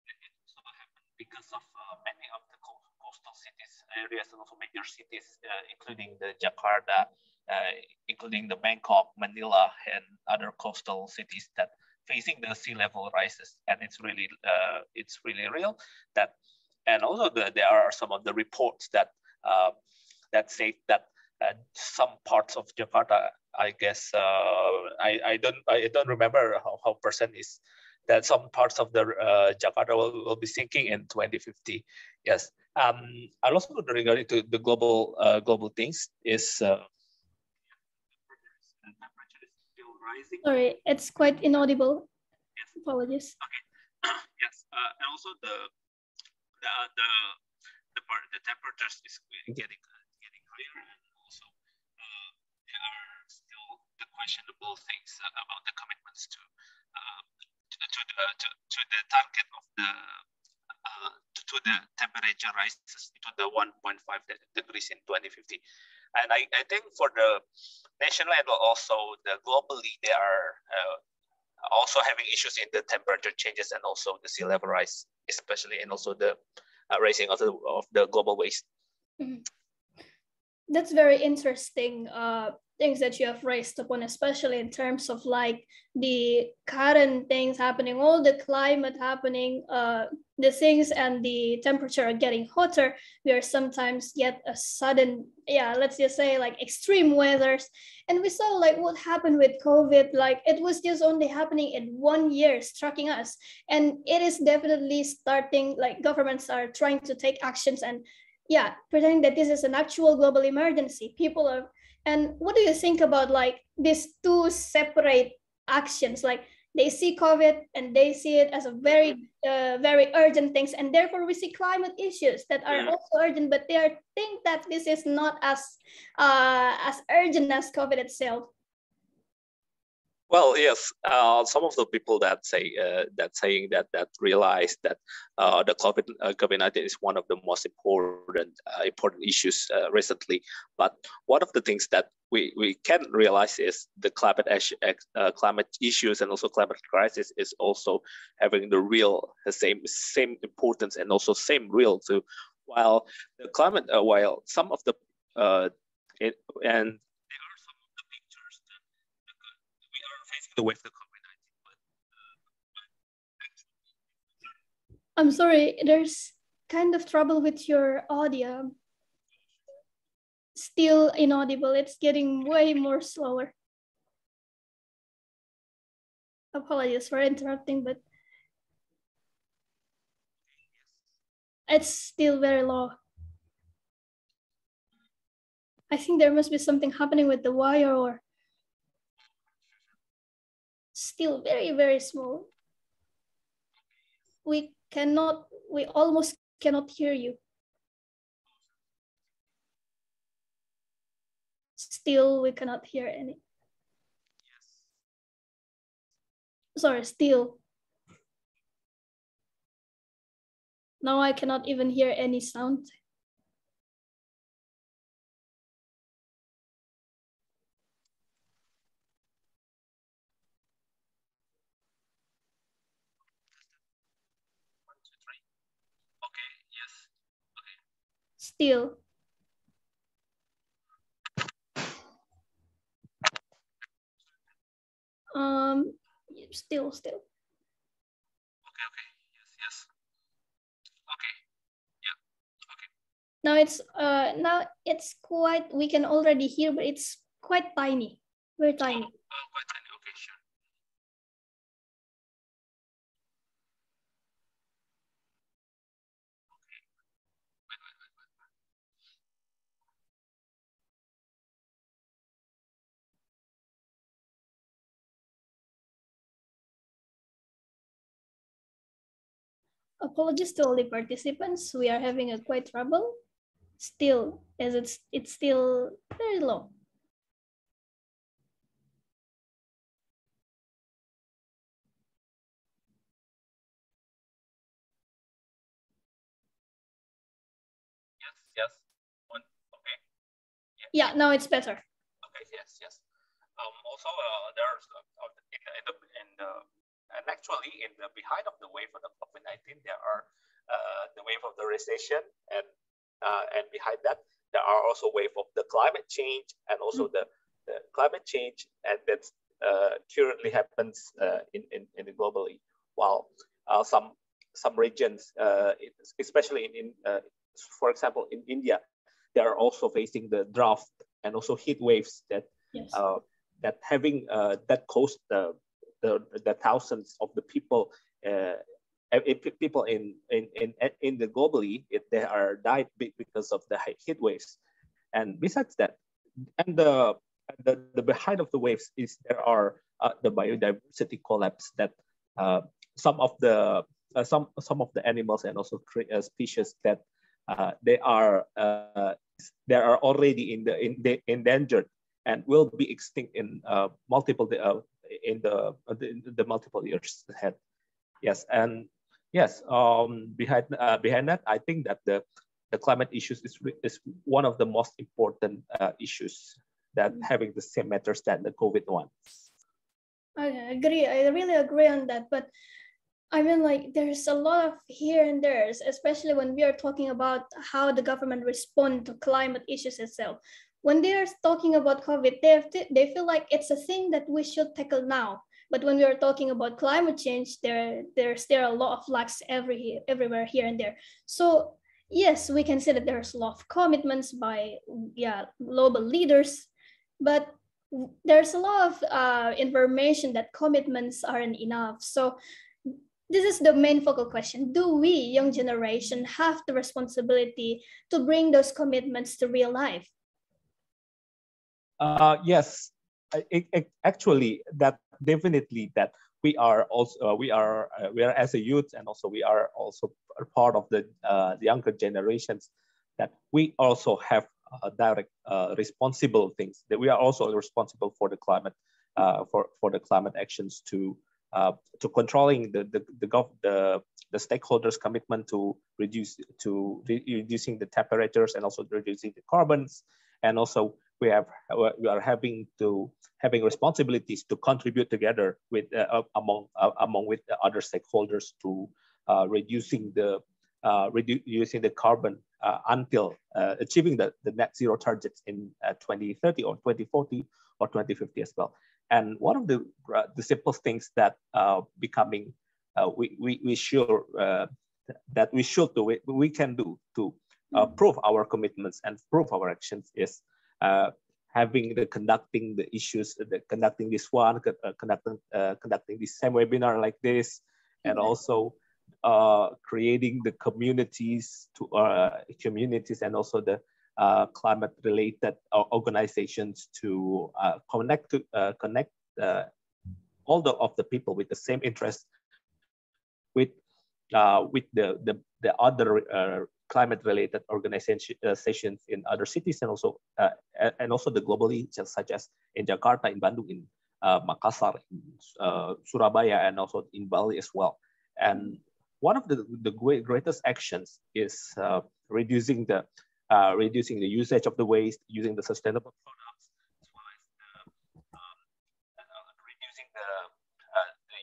It also happened because of many of the coastal cities areas, and also major cities, including the Jakarta, including the Bangkok, Manila, and other coastal cities that facing the sea level rises, and it's really real. That, and also there are some of the reports that that say that some parts of Jakarta, I guess I don't remember how percent is that some parts of the Jakarta will be sinking in 2050. Yes. And also regarding to the global things is temperature is still rising.
Sorry, it's quite inaudible.
Yes.
Apologies.
Okay. Yes. And also the temperatures is getting higher, and also there are still the questionable things about the commitments to the target of the to the temperature rises to the 1.5 degrees in 2050. And I think for the national level, also globally, they are also having issues in the temperature changes and also the sea level rise, especially, and also the raising of the global waste.
Mm-hmm. That's very interesting things that you have raised upon, especially in terms of like the current things happening, all the climate happening, the things and the temperature are getting hotter. We are sometimes get a sudden, let's just say like extreme weathers. And we saw like what happened with COVID, like it was just only happening in 1 year, striking us. And it is definitely starting, like governments are trying to take actions and pretending that this is an actual global emergency. People are, and what do you think about like these two separate actions? Like they see COVID and they see it as a very, very urgent things, and therefore we see climate issues that are also urgent, but they think that this is not as urgent as COVID itself.
Well, yes, some of the people that that realize that the COVID-19 is one of the most important issues recently. But one of the things that we can realize is the climate issues and also climate crisis is also having the real same importance and also same real too. While the climate, while some of the and with the COVID-19,
I'm sorry, there's kind of trouble with your audio. Still inaudible. It's getting way more slower. Apologies for interrupting, but it's still very low. I think there must be something happening with the wire, or still very, very small. We almost cannot hear you. Still, we cannot hear any. Sorry, still. Now I cannot even hear any sound.
Okay, yes. Okay.
Still. Still.
Okay, okay. Yes, yes. Okay. Yeah. Okay.
Now it's quite, we can already hear, but it's quite tiny. Very tiny.
Quite tiny. Okay, sure. Okay. Wait.
Apologies to all the participants. We are having a quite trouble still, as it's still very low.
Yes. Okay.
Yeah, now it's better.
Okay. Yes. Also, there's and actually in the behind of the wave of the COVID-19, there are the wave of the recession, and behind that there are also wave of the climate change, and also the climate change, and that currently happens in the globally. While some regions, especially for example in India, they are also facing the drought and also heat waves that
yes.
That having that caused the thousands of the people people in the globally, they are died because of the heat waves. And besides that, and the behind of the waves is there are the biodiversity collapse, that some of the animals and also species that they are already endangered and will be extinct in multiple multiple years ahead. Yes, and yes, behind that, I think that the climate issues is one of the most important issues that having the same matters than the COVID one.
I agree. I really agree on that. But I mean, like, there's a lot of here and there's, especially when we are talking about how the government respond to climate issues itself. When they are talking about COVID, they feel like it's a thing that we should tackle now. But when we are talking about climate change, there's a lot of lags everywhere here and there. So yes, we can say that there's a lot of commitments by global leaders, but there's a lot of information that commitments aren't enough. So this is the main focal question. Do we, young generation, have the responsibility to bring those commitments to real life?
Yes, actually, that definitely that we are also we are as a youth, and also we are also part of the younger generations, that we also have direct responsible things, that we are also responsible for the climate for the climate actions, to controlling the stakeholders' commitment to reducing the temperatures and also reducing the carbons, and also we are having responsibilities to contribute together with among with the other stakeholders to reducing the carbon until achieving the net zero targets in 2030 or 2040 or 2050 as well. And one of the simplest things that becoming we sure that we can do to prove our commitments and prove our actions is conducting the issues, conducting this one, conducting this same webinar like this, and also creating the communities and also the climate related organizations to connect all of the people with the same interest with the other climate related organizations in other cities, and also the globally, such as in Jakarta, in Bandung, in Makassar, in Surabaya, and also in Bali as well. And one of the greatest actions is reducing the usage of the waste, using the sustainable products, as well as reducing the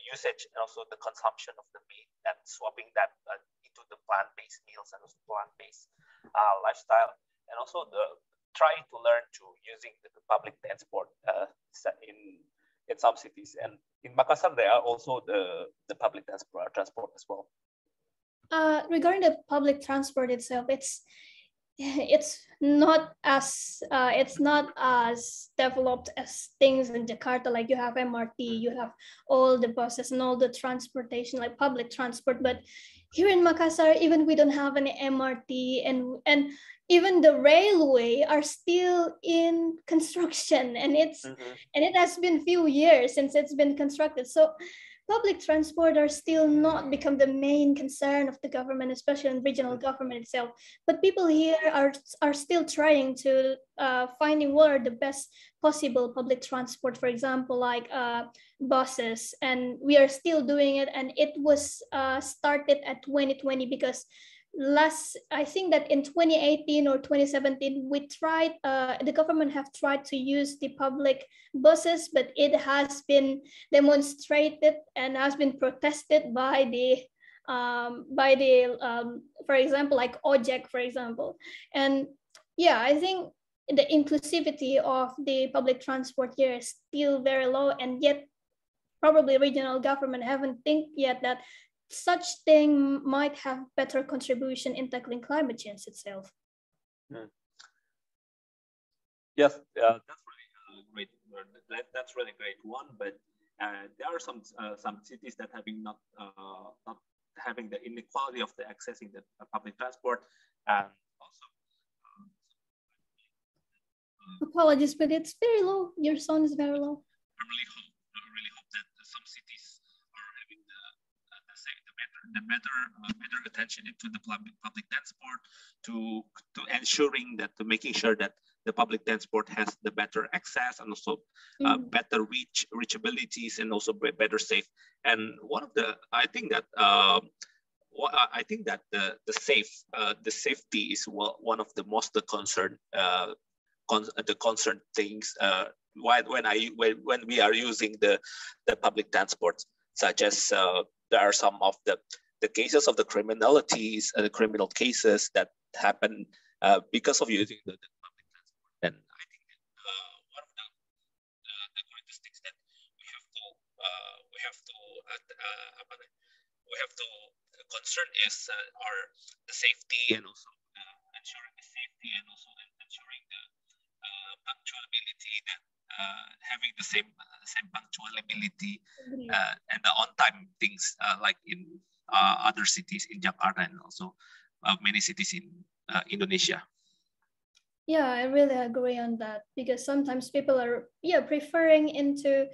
usage and also the consumption of the meat, and swapping that into the plant-based meals and also plant-based lifestyle, and also trying to learn to using the public transport in some cities. And in Makassar, there are also the public transport as well.
Regarding the public transport itself, it's not as developed as things in Jakarta. Like you have MRT, you have all the buses and all the transportation, like public transport. But here in Makassar, even we don't have any MRT, and even the railway are still in construction, and it has been few years since it's been constructed. So public transport are still not become the main concern of the government, especially in regional government itself. But people here are still trying to finding what are the best possible public transport, for example, like buses. And we are still doing it. And it was started at 2020 because I think that in 2018 or 2017, we tried, the government have tried to use the public buses, but it has been demonstrated and has been protested by for example, like Ojek, for example. And yeah, I think the inclusivity of the public transport here is still very low, and yet probably regional government haven't think yet that such thing might have better contribution in tackling climate change itself.
Yes, that's really great. That's really great one. But there are some cities that not having the inequality of the accessing the public transport, and also.
Apologies, but it's very low. Your sound is very low.
I really hope that some cities are having the better attention into the public transport to ensuring that, to making sure that the public transport has the better access and also better reachabilities and also better safe. And one of the, I think that the safety is one of the most concerned things when we are using the public transport, such as there are some of the cases of the criminalities, the criminal cases that happen because of using the public transport. And I think that one of the greatest things that we have to concern is the safety, and also ensuring the safety, and also ensuring the punctuality, that having the same punctuality and the on-time things like in other cities in Jakarta, and also many cities in Indonesia.
Yeah, I really agree on that, because sometimes people are preferring into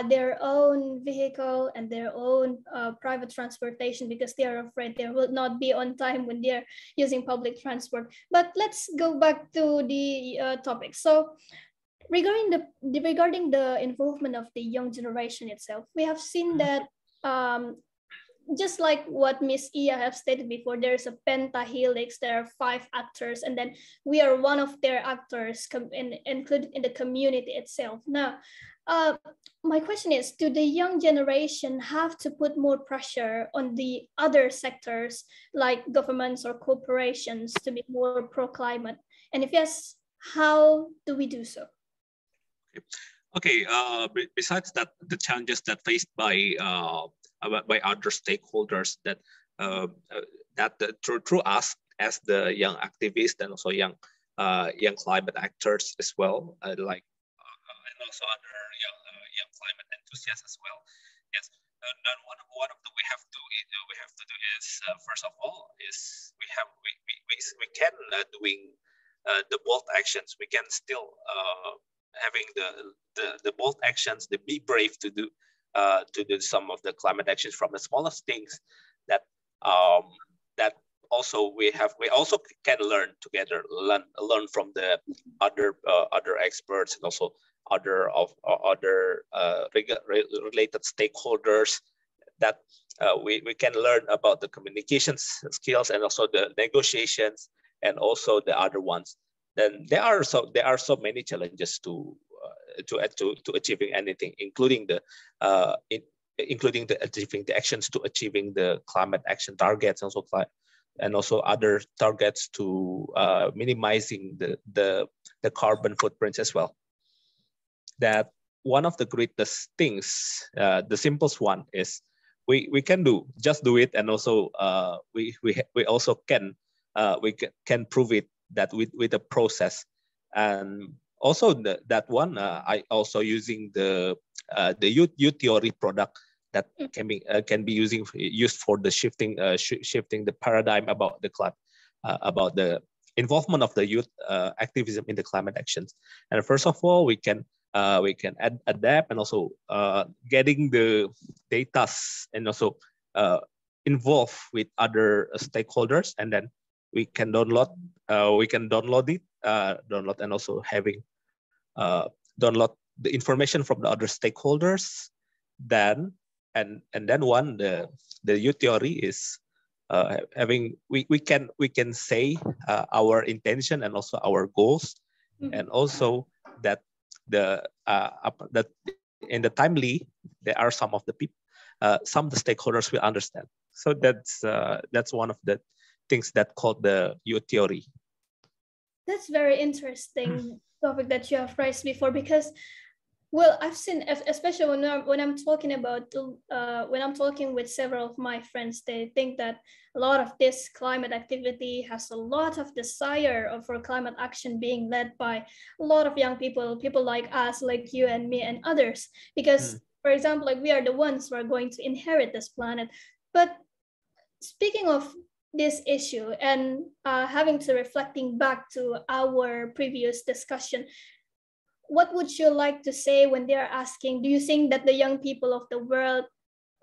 their own vehicle and their own private transportation because they are afraid they will not be on time when they're using public transport. But let's go back to the topic. So regarding the involvement of the young generation itself, we have seen that just like what Miss Ia have stated before, there's a pentahelix, there are 5 actors, and then we are one of their actors included in the community itself. Now, my question is, do the young generation have to put more pressure on the other sectors like governments or corporations to be more pro-climate? And if yes, how do we do so?
Okay. Besides that, the challenges that faced by other stakeholders, that through us as the young activists and also young climate actors as well, and also other young climate enthusiasts as well. Yes, one of the we have to do is first of all is we can doing the bold actions. We can still having the bold actions, the be brave to do some of the climate actions from the smallest things that also we also can learn together, learn from the other experts and also other related stakeholders, that we can learn about the communication skills and also the negotiations and also the other ones. Then there are so many challenges to achieving anything, including the achieving the actions to achieving the climate action targets, also and also other targets to minimizing the carbon footprints as well. That one of the greatest things, the simplest one is we can just do it, and also we also can prove it that with the process. And also that one I also using the U theory product that can be used for the shifting the paradigm about the about the involvement of the youth activism in the climate actions. And first of all, we can adapt, and also getting the data, and also involve with other stakeholders, and then we can download it and also having download the information from the other stakeholders. Then and then the U theory is having we can say our intention and also our goals, and also that that in the timely there are some of the people, some of the stakeholders will understand. So that's one of the things that called the U theory.
That's very interesting topic that you have raised before, because well, I've seen, especially when I'm talking about when I'm talking with several of my friends, they think that a lot of this climate activity has a lot of desire for climate action being led by a lot of young people like us, like you and me and others. Because, for example, like we are the ones who are going to inherit this planet. But speaking of this issue and having to reflecting back to our previous discussion, what would you like to say when they're asking, do you think that the young people of the world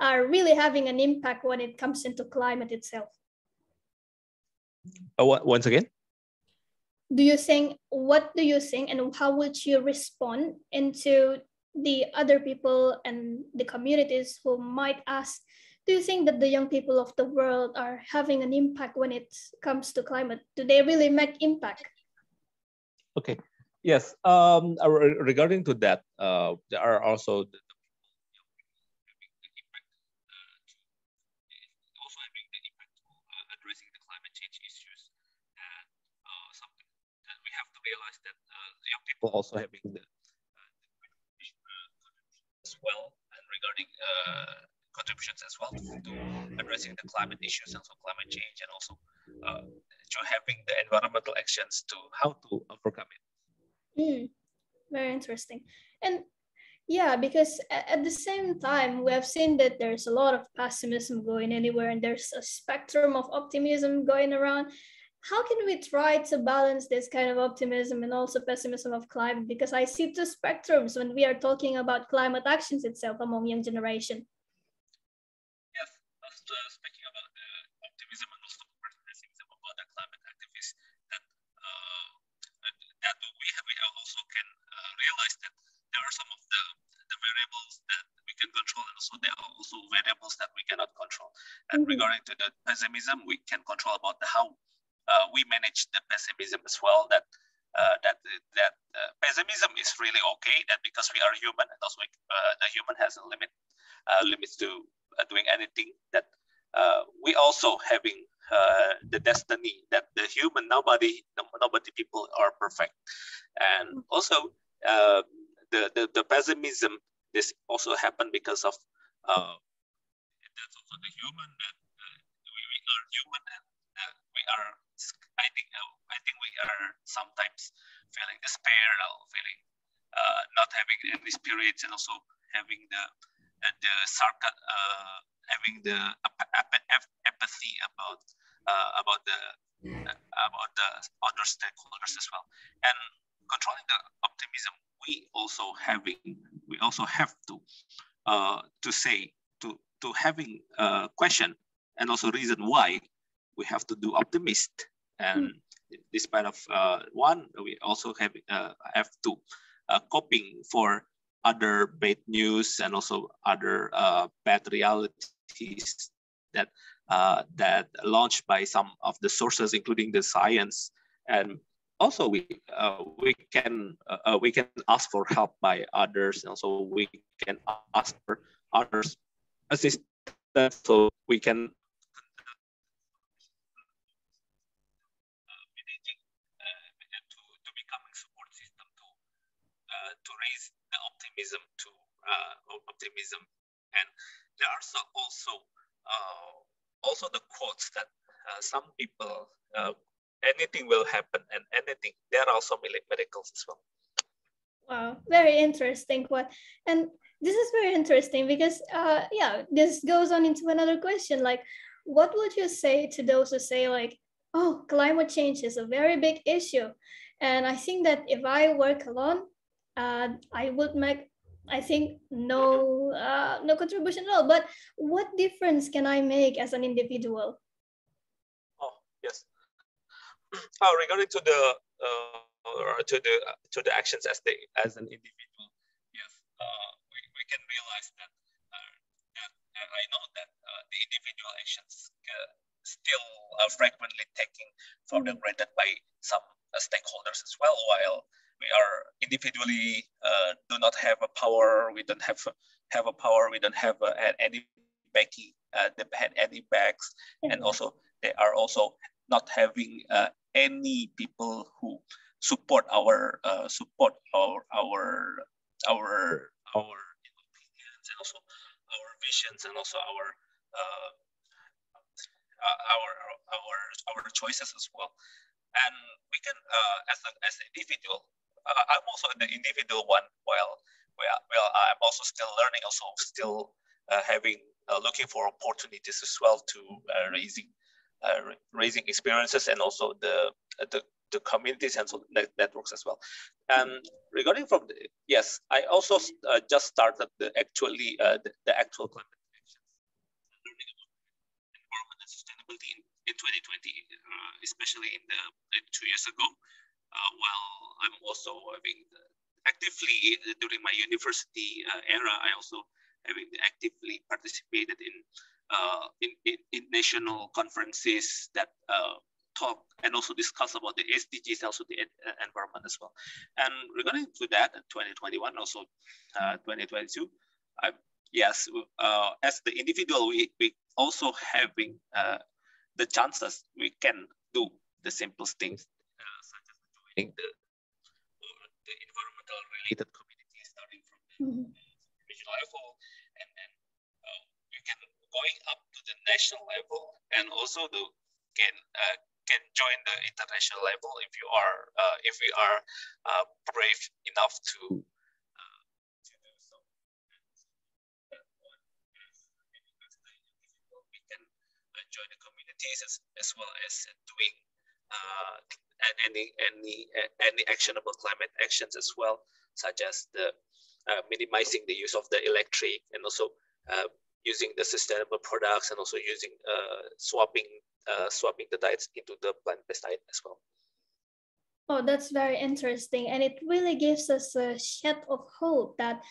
are really having an impact when it comes into climate itself?
Once again?
What do you think, and how would you respond into the other people and the communities who might ask, do you think that the young people of the world are having an impact when it comes to climate? Do they really make impact?
Okay. Yes, regarding to that, there are also addressing the climate change issues, and something that we have to realize that young people also having the as well, and regarding contributions as well to addressing the climate issues and so climate change, and also to having the environmental actions to how to overcome it.
Very interesting. And yeah, because at the same time, we have seen that there's a lot of pessimism going anywhere, and there's a spectrum of optimism going around. How can we try to balance this kind of optimism and also pessimism of climate? Because I see two spectrums when we are talking about climate actions itself among young generation.
Yes, speaking about the optimism and also pessimism about the climate activists, that we also can realize that there are some of the variables that we can control, and also there are also variables that we cannot control. And regarding to the pessimism, we can control about how we manage the pessimism as well. That pessimism is really okay. That because we are human, and also the human has a limits to doing anything. That we also having the destiny that the human, nobody people are perfect, and also the pessimism, this also happened because of that's also the human, that we are human, and we are I think we are sometimes feeling despair, or feeling not having any spirits, and also having having the apathy about the other stakeholders as well. And controlling the optimism, we also have to say to having a question, and also reason why we have to do optimist. And despite of one, we also have to coping for other bad news, and also other bad realities that launched by some of the sources, including the science. And also we can ask for help by others, and also we can ask for others assistance, so we can pessimism to optimism. And there are also the quotes that some people, anything will happen and anything, there are also miracles as well.
Wow, very interesting quote. And this is very interesting because, yeah, this goes on into another question. Like, what would you say to those who say like, oh, climate change is a very big issue. And I think that if I work alone, I would make, I think, no contribution at all. But what difference can I make as an individual?
Oh, yes. Regarding to the actions as an individual, yes, we can realize that I know that the individual actions still frequently taken for granted by some stakeholders as well, while we are individually do not have a power, we don't have a power, we don't have any backing, any backs, and also they are also not having any people who support our opinions and also our visions and also our choices as well. And we can as an individual, I'm also the individual one, while I'm also still learning, also still having looking for opportunities as well to raising experiences and also the communities and so networks as well. And regarding from the, yes, I also just started the actual climate actions, learning about environment and sustainability in 2020, especially in 2 years ago, while I'm also having actively during my university era, I also having actively participated in national conferences that talk and also discuss about the SDGs, also the environment as well. And regarding to that, 2021, also 2022, yes, as the individual, we also having the chances we can do the simplest things, such as joining the environmental related communities, starting from the regional level, and then we can going up to the national level, and also can join the international level if we are brave enough to do so. We can join the communities as well as doing any actionable climate actions as well, such as the minimizing the use of the electric and also using the sustainable products and also using swapping the diets into the plant-based diet as well.
Oh, that's very interesting, and it really gives us a shed of hope that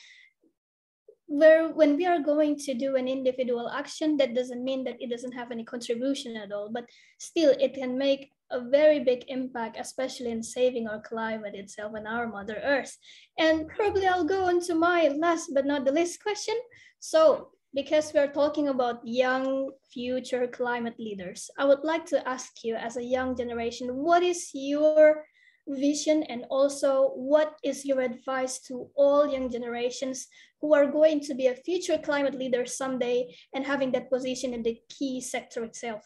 when we are going to do an individual action, that doesn't mean that it doesn't have any contribution at all, but still it can make a very big impact, especially in saving our climate itself and our Mother Earth. And probably I'll go on to my last but not the least question. So, because we're talking about young future climate leaders, I would like to ask you, as a young generation, what is your vision, and also what is your advice to all young generations who are going to be a future climate leader someday and having that position in the key sector itself?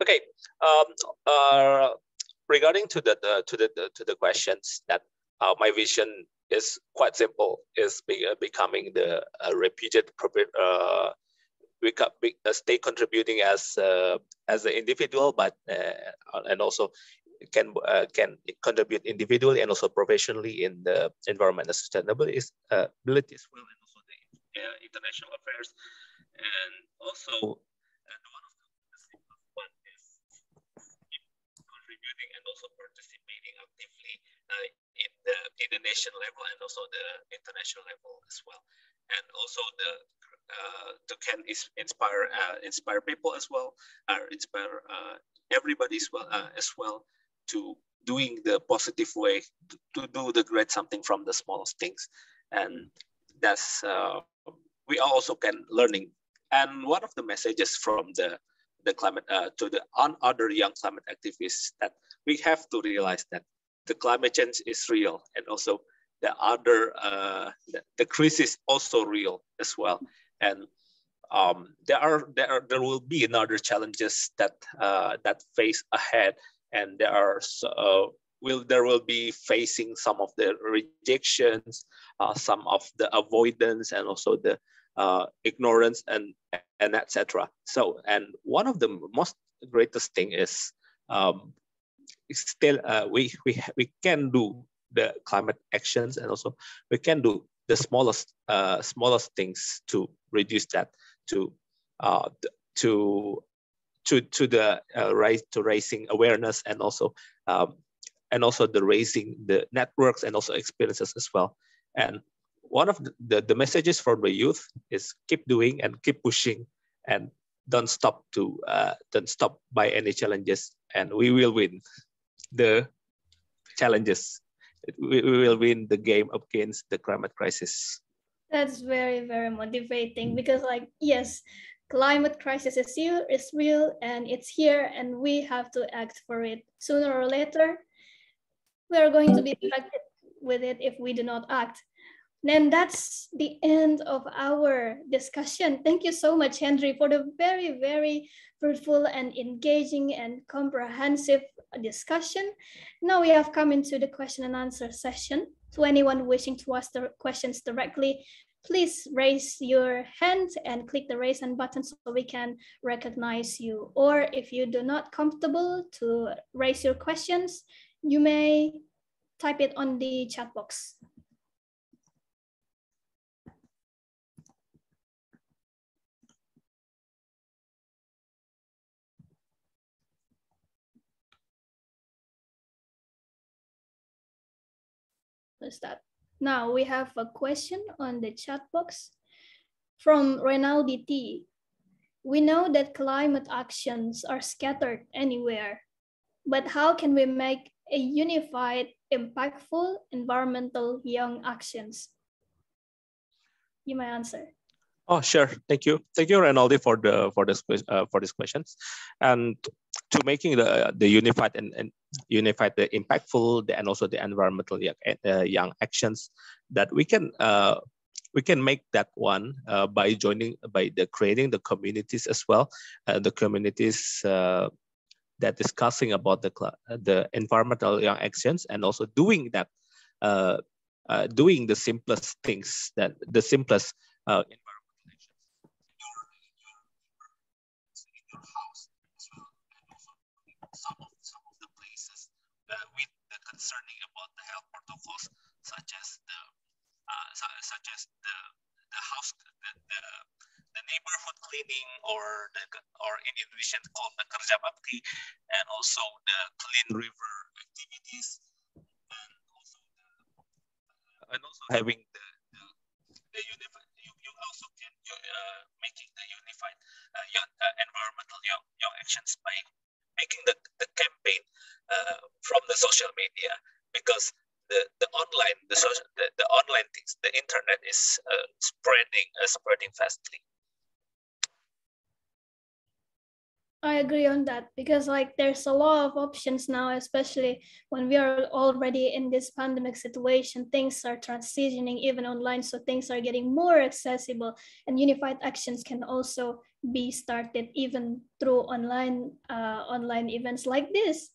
Okay, regarding to the questions, that my vision is quite simple: is becoming the reputed stay contributing as an individual, but and also can contribute individually and also professionally in the environment and sustainability as well, and also the international affairs, and also one of the simplest one is contributing and also participating actively in the national level and also the international level as well, and also to can inspire people as well, inspire everybody as well to doing the positive way, to do the great something from the smallest things. And that's we also can learning. And one of the messages from the climate to the other young climate activists, that we have to realize that the climate change is real, and also the crisis also real as well, and there will be another challenges that face ahead, and there will be facing some of the rejections, some of the avoidance, and also the ignorance and etc. So, and one of the most greatest thing is still we can do the climate actions, and also we can do the smallest things to reduce that, to raising awareness, and also the raising the networks and also experiences as well. And one of the messages for the youth is keep doing and keep pushing, and don't stop by any challenges, and we will win the challenges. We will win the game against the climate crisis.
That's very, very motivating, because like, yes, climate crisis is real and it's here, and we have to act for it. Sooner or later, we are going to be affected with it if we do not act. Then that's the end of our discussion. Thank you so much, Henry, for the very, very fruitful and engaging and comprehensive discussion. Now we have come into the question and answer session. To anyone wishing to ask the questions directly, please raise your hand and click the raise hand button so we can recognize you. Or if you do not comfortable to raise your questions, you may type it on the chat box. That. Now we have a question on the chat box from Renaldi T. We know that climate actions are scattered anywhere, but how can we make a unified, impactful environmental young actions? You may answer.
Oh, sure. Thank you, Renaldi, for these questions, and to making the unified and unified, the impactful, and also the environmental young actions that we can make that one by creating the communities as well, the communities that discussing about the environmental young actions, and also doing that, doing the simplest things, that the simplest environmental actions in your house as well, and also some of the places with the concerning about the health protocols, such as the house, the neighborhood cleaning, or in Indonesian called the kerja bakti, and also the clean river activities, and also having the unified. You also can making the unified environmental young actions by making the campaign from the social media, because the online things, the internet is spreading fastly.
I agree on that, because like there's a lot of options now, especially when we are already in this pandemic situation. Things are transitioning even online, so things are getting more accessible, and unified actions can also be started even through online events like this.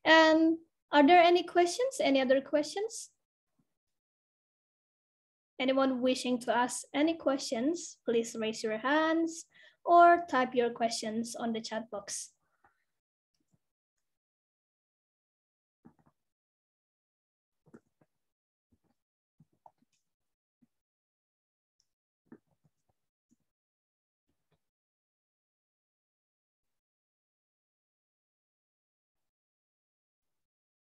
And are there any questions? Any other questions? Anyone wishing to ask any questions, please raise your hands or type your questions on the chat box.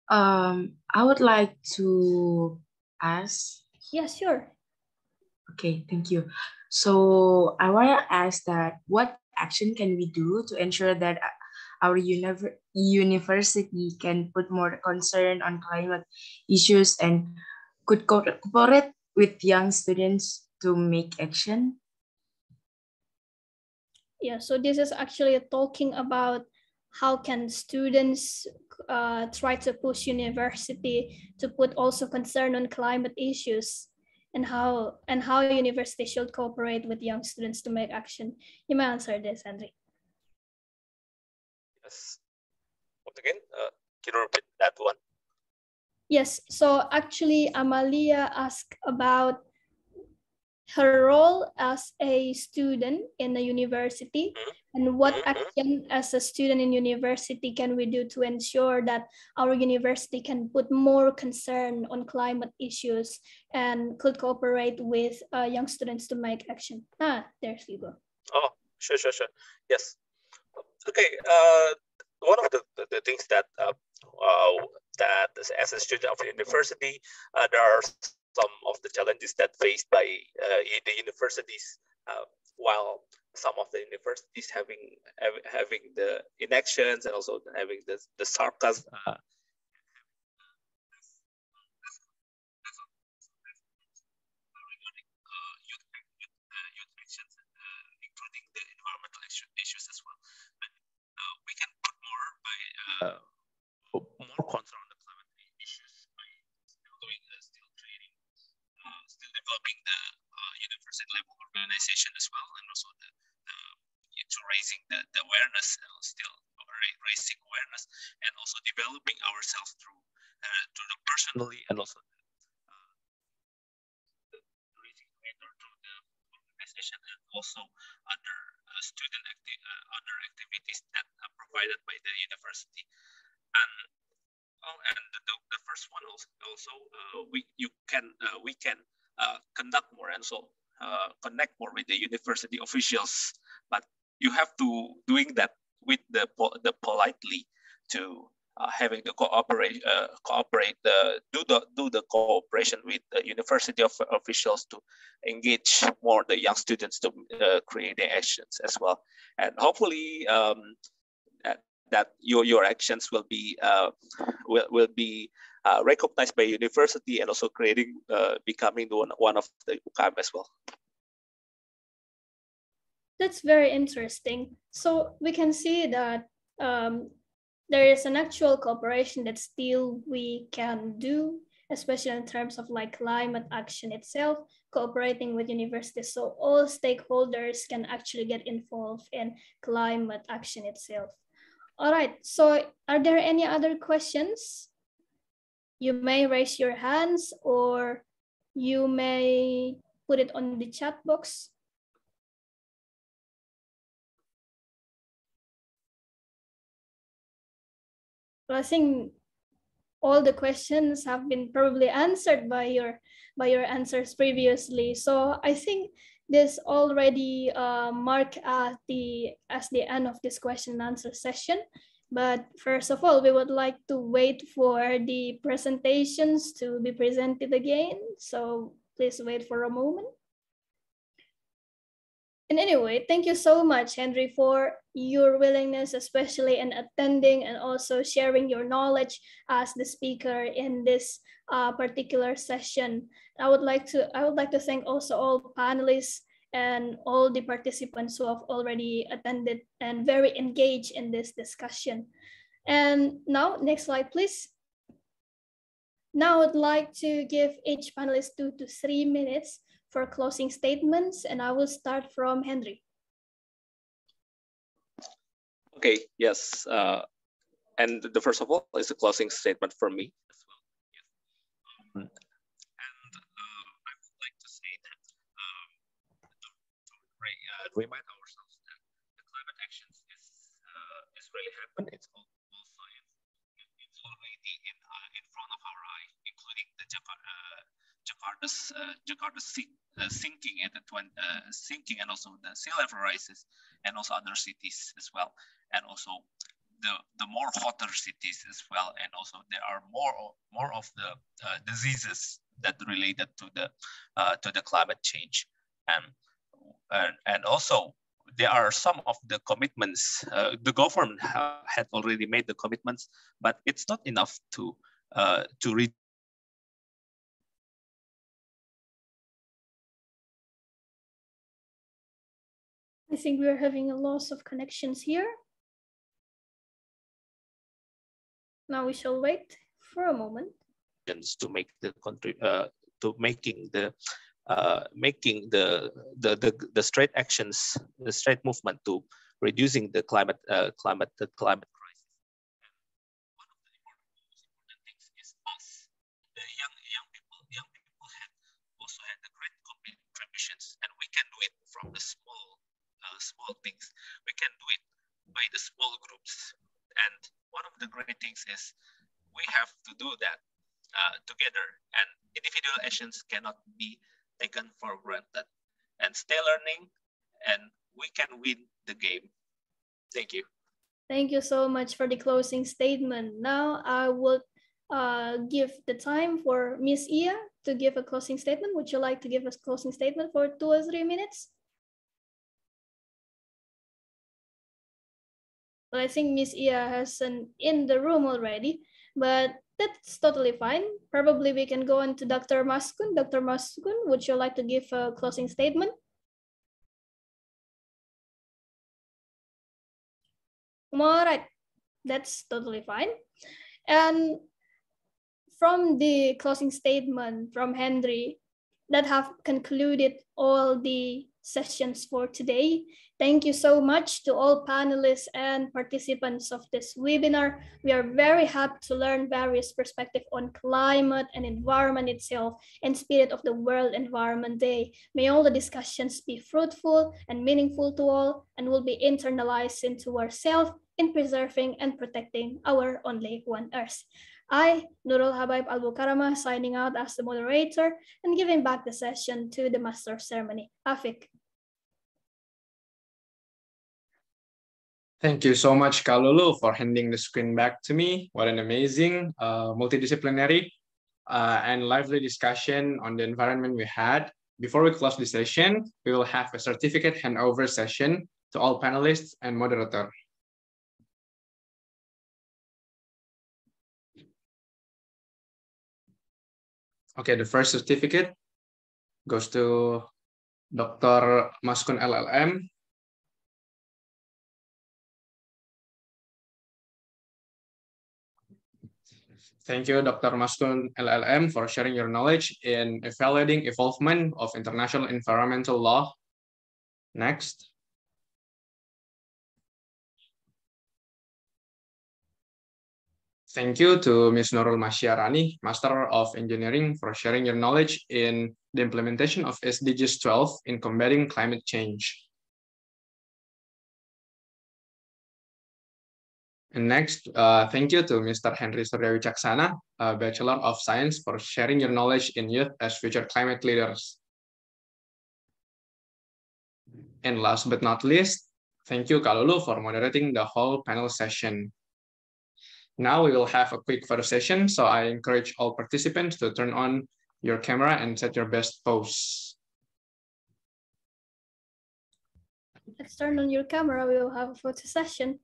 I would like to ask.
Yeah, sure.
Okay, thank you. So I want to ask that what action can we do to ensure that our university can put more concern on climate issues and could cooperate with young students to make action?
Yeah, so this is actually talking about how can students try to push university to put also concern on climate issues, and how university should cooperate with young students to make action. You may answer this, Henry.
Yes. Once again, can you repeat that one?
Yes. So actually, Amalia asked about her role as a student in a university, and what action as a student in university can we do to ensure that our university can put more concern on climate issues and could cooperate with young students to make action. There you go.
Oh, sure. Yes. Okay. One of the things that that as a student of a university, there are some of the challenges that faced by the universities, while some of the universities having the inactions and also having the sarcasm. Including the environmental issues as well. But we can put more by more concern on the climate issues by still creating, still developing the university level organization as well, and also to raising the awareness, and still raising awareness, and also developing ourselves through the personally, and also raising through the organization, and also other other activities that are provided by the university. And the first one also we can conduct more, and so connect more with the university officials, but you have to doing that with the politely, to having the do the cooperation with the university officials to engage more the young students to create their actions as well, and hopefully that your actions will be recognized by university, and also creating becoming one of the UKM as well.
That's very interesting. So we can see that there is an actual cooperation that still we can do, especially in terms of like climate action itself, cooperating with universities, so all stakeholders can actually get involved in climate action itself. All right, so are there any other questions? You may raise your hands, or you may put it on the chat box. Well, I think all the questions have been probably answered by your answers previously. So I think this already marked as the end of this question and answer session. But first of all, we would like to wait for the presentations to be presented again. So please wait for a moment. And anyway, thank you so much, Henry, for your willingness, especially in attending and also sharing your knowledge as the speaker in this particular session. I would like to thank also all panelists and all the participants who have already attended and very engaged in this discussion. And now, next slide, please. Now I'd like to give each panelist 2 to 3 minutes for closing statements, and I will start from Henry.
Okay, yes. And the first of all is a closing statement for me as well. Yeah. And I would like to say that to remind ourselves that the climate actions is really happening. It's also already in front of our eye, including the Jakarta's sinking at the sinking, and also the sea level rises, and also other cities as well, and also the more hotter cities as well, and also there are more of the diseases that related to the climate change, and also there are some of the commitments the government had already made the commitments, but it's not enough to reach.
I think we're having a loss of connections here. Now we shall wait for a moment.
To make the to making the straight actions, the straight movement to reducing the climate crisis. One of the important things is us, the young people also had the great contributions, and we can do it from the small things. We can do it by the small groups, and one of the great things is we have to do that together, and individual actions cannot be taken for granted, and stay learning, and we can win the game. Thank you.
Thank you so much for the closing statement. Now I would give the time for Miss Ia to give a closing statement. Would you like to give us a closing statement for 2 or 3 minutes? Well, I think Miss Ia has an in the room already, but that's totally fine. Probably we can go on to Dr. Maskun. Dr. Maskun, would you like to give a closing statement? All right, that's totally fine. And from the closing statement from Henry, that have concluded all the sessions for today. Thank you so much to all panelists and participants of this webinar. We are very happy to learn various perspectives on climate and environment itself and spirit of the World Environment Day. May all the discussions be fruitful and meaningful to all and will be internalized into ourselves in preserving and protecting our only one Earth. I, Nurul Habaib Al-Bukarama, signing out as the moderator and giving back the session to the Master of Ceremony, Afik.
Thank you so much, Kalulu, for handing the screen back to me. What an amazing, multidisciplinary and lively discussion on the environment we had. Before we close the session, we will have a certificate handover session to all panelists and moderator. Okay, the first certificate goes to Dr. Maskun LL.M. Thank you, Dr. Maskun LL.M. for sharing your knowledge in evaluating evolvement of international environmental law. Next. Thank you to Ms. Nurul Masyiarani, Master of Engineering, for sharing your knowledge in the implementation of SDGs 12 in combating climate change. And next, thank you to Mr. Henry Surya Wicaksana, Bachelor of Science, for sharing your knowledge in youth as future climate leaders. And last but not least, thank you, Kalulu, for moderating the whole panel session. Now we will have a quick photo session, so I encourage all participants to turn on your camera and set your best pose.
Let's turn on your camera, we will have a photo session.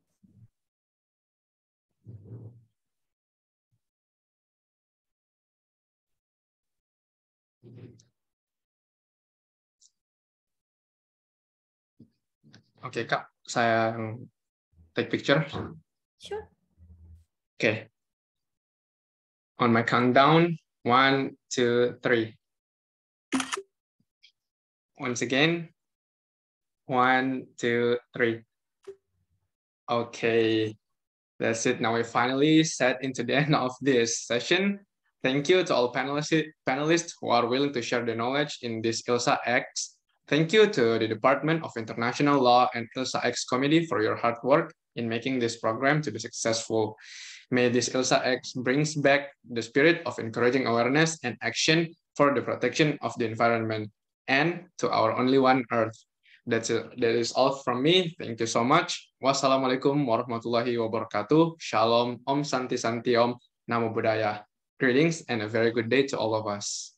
Oke, Kak, saya take picture.
Sure.
Okay. On my countdown, 1, 2, 3. Once again, 1, 2, 3. Okay, that's it. Now we finally set into the end of this session. Thank you to all panelists who are willing to share their knowledge in this ILSA X. Thank you to the Department of International Law and ILSA X Committee for your hard work in making this program to be successful. May this ILSA X brings back the spirit of encouraging awareness and action for the protection of the environment and to our only one Earth. That is all from me. Thank you so much. Wassalamualaikum warahmatullahi wabarakatuh. Shalom, Om Santi Santi Om, Namo Buddhaya. Greetings and a very good day to all of us.